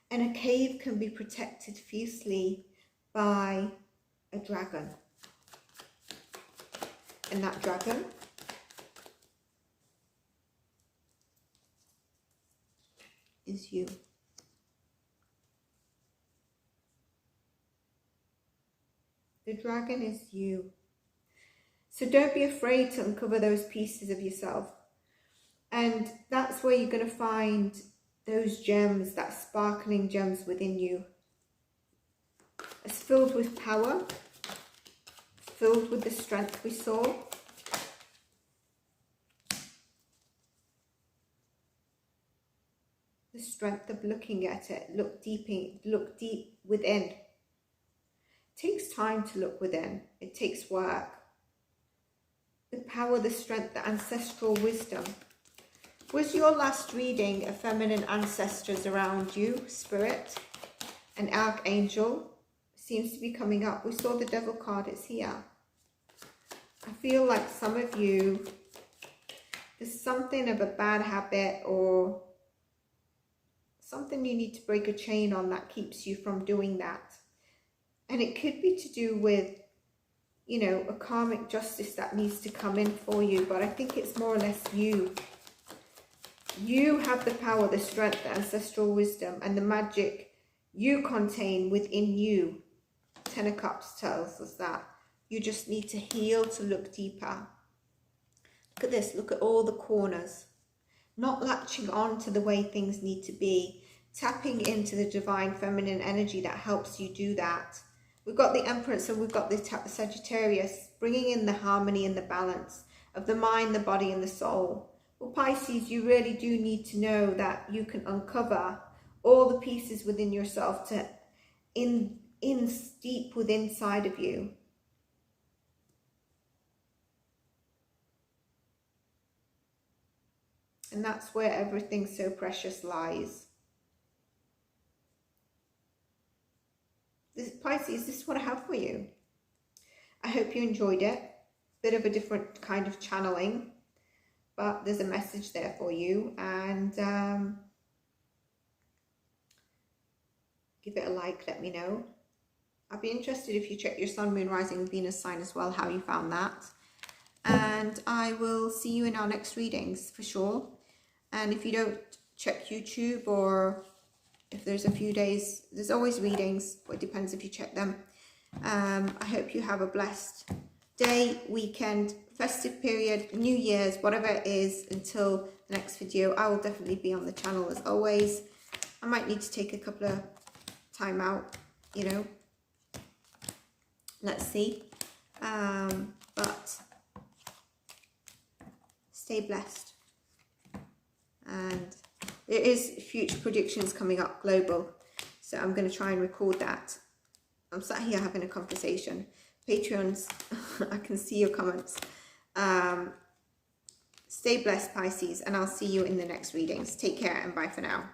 and a cave can be protected fiercely by a dragon. And that dragon is you. The dragon is you. So don't be afraid to uncover those pieces of yourself. And that's where you're going to find those gems, that sparkling gems within you. It's filled with power, filled with the strength we saw. The strength of looking at it, look deep within. It takes time to look within. It takes work. The power, the strength, the ancestral wisdom. Was your last reading a feminine ancestors around you, spirit? An archangel seems to be coming up. We saw the devil card, it's here. I feel like some of you, there's something of a bad habit or something you need to break a chain on that keeps you from doing that. And it could be to do with, you know, a karmic justice that needs to come in for you. But I think it's more or less you. You have the power, the strength, the ancestral wisdom, and the magic you contain within you. Ten of Cups tells us that. You just need to heal, to look deeper. Look at this. Look at all the corners. Not latching on to the way things need to be. Tapping into the divine feminine energy that helps you do that. We've got the Empress and we've got the Sagittarius, bringing in the harmony and the balance of the mind, the body, and the soul. Well, Pisces, you really do need to know that you can uncover all the pieces within yourself to in deep within inside of you. And that's where everything so precious lies. Pisces, this is what I have for you. I hope you enjoyed it. Bit of a different kind of channeling, but there's a message there for you. And give it a like, let me know. I'd be interested if you check your Sun, Moon, Rising, Venus sign as well, how you found that. And I will see you in our next readings for sure. And if you don't check YouTube, or if there's a few days, there's always readings, but it depends if you check them. I hope you have a blessed day, weekend, festive period, New Year's, whatever it is, until the next video. I will definitely be on the channel as always. I might need to take a couple of time out, you know. Let's see. But stay blessed. And there is future predictions coming up global. So I'm going to try and record that. I'm sat here having a conversation. Patreons, I can see your comments. Stay blessed, Pisces, and I'll see you in the next readings. Take care and bye for now.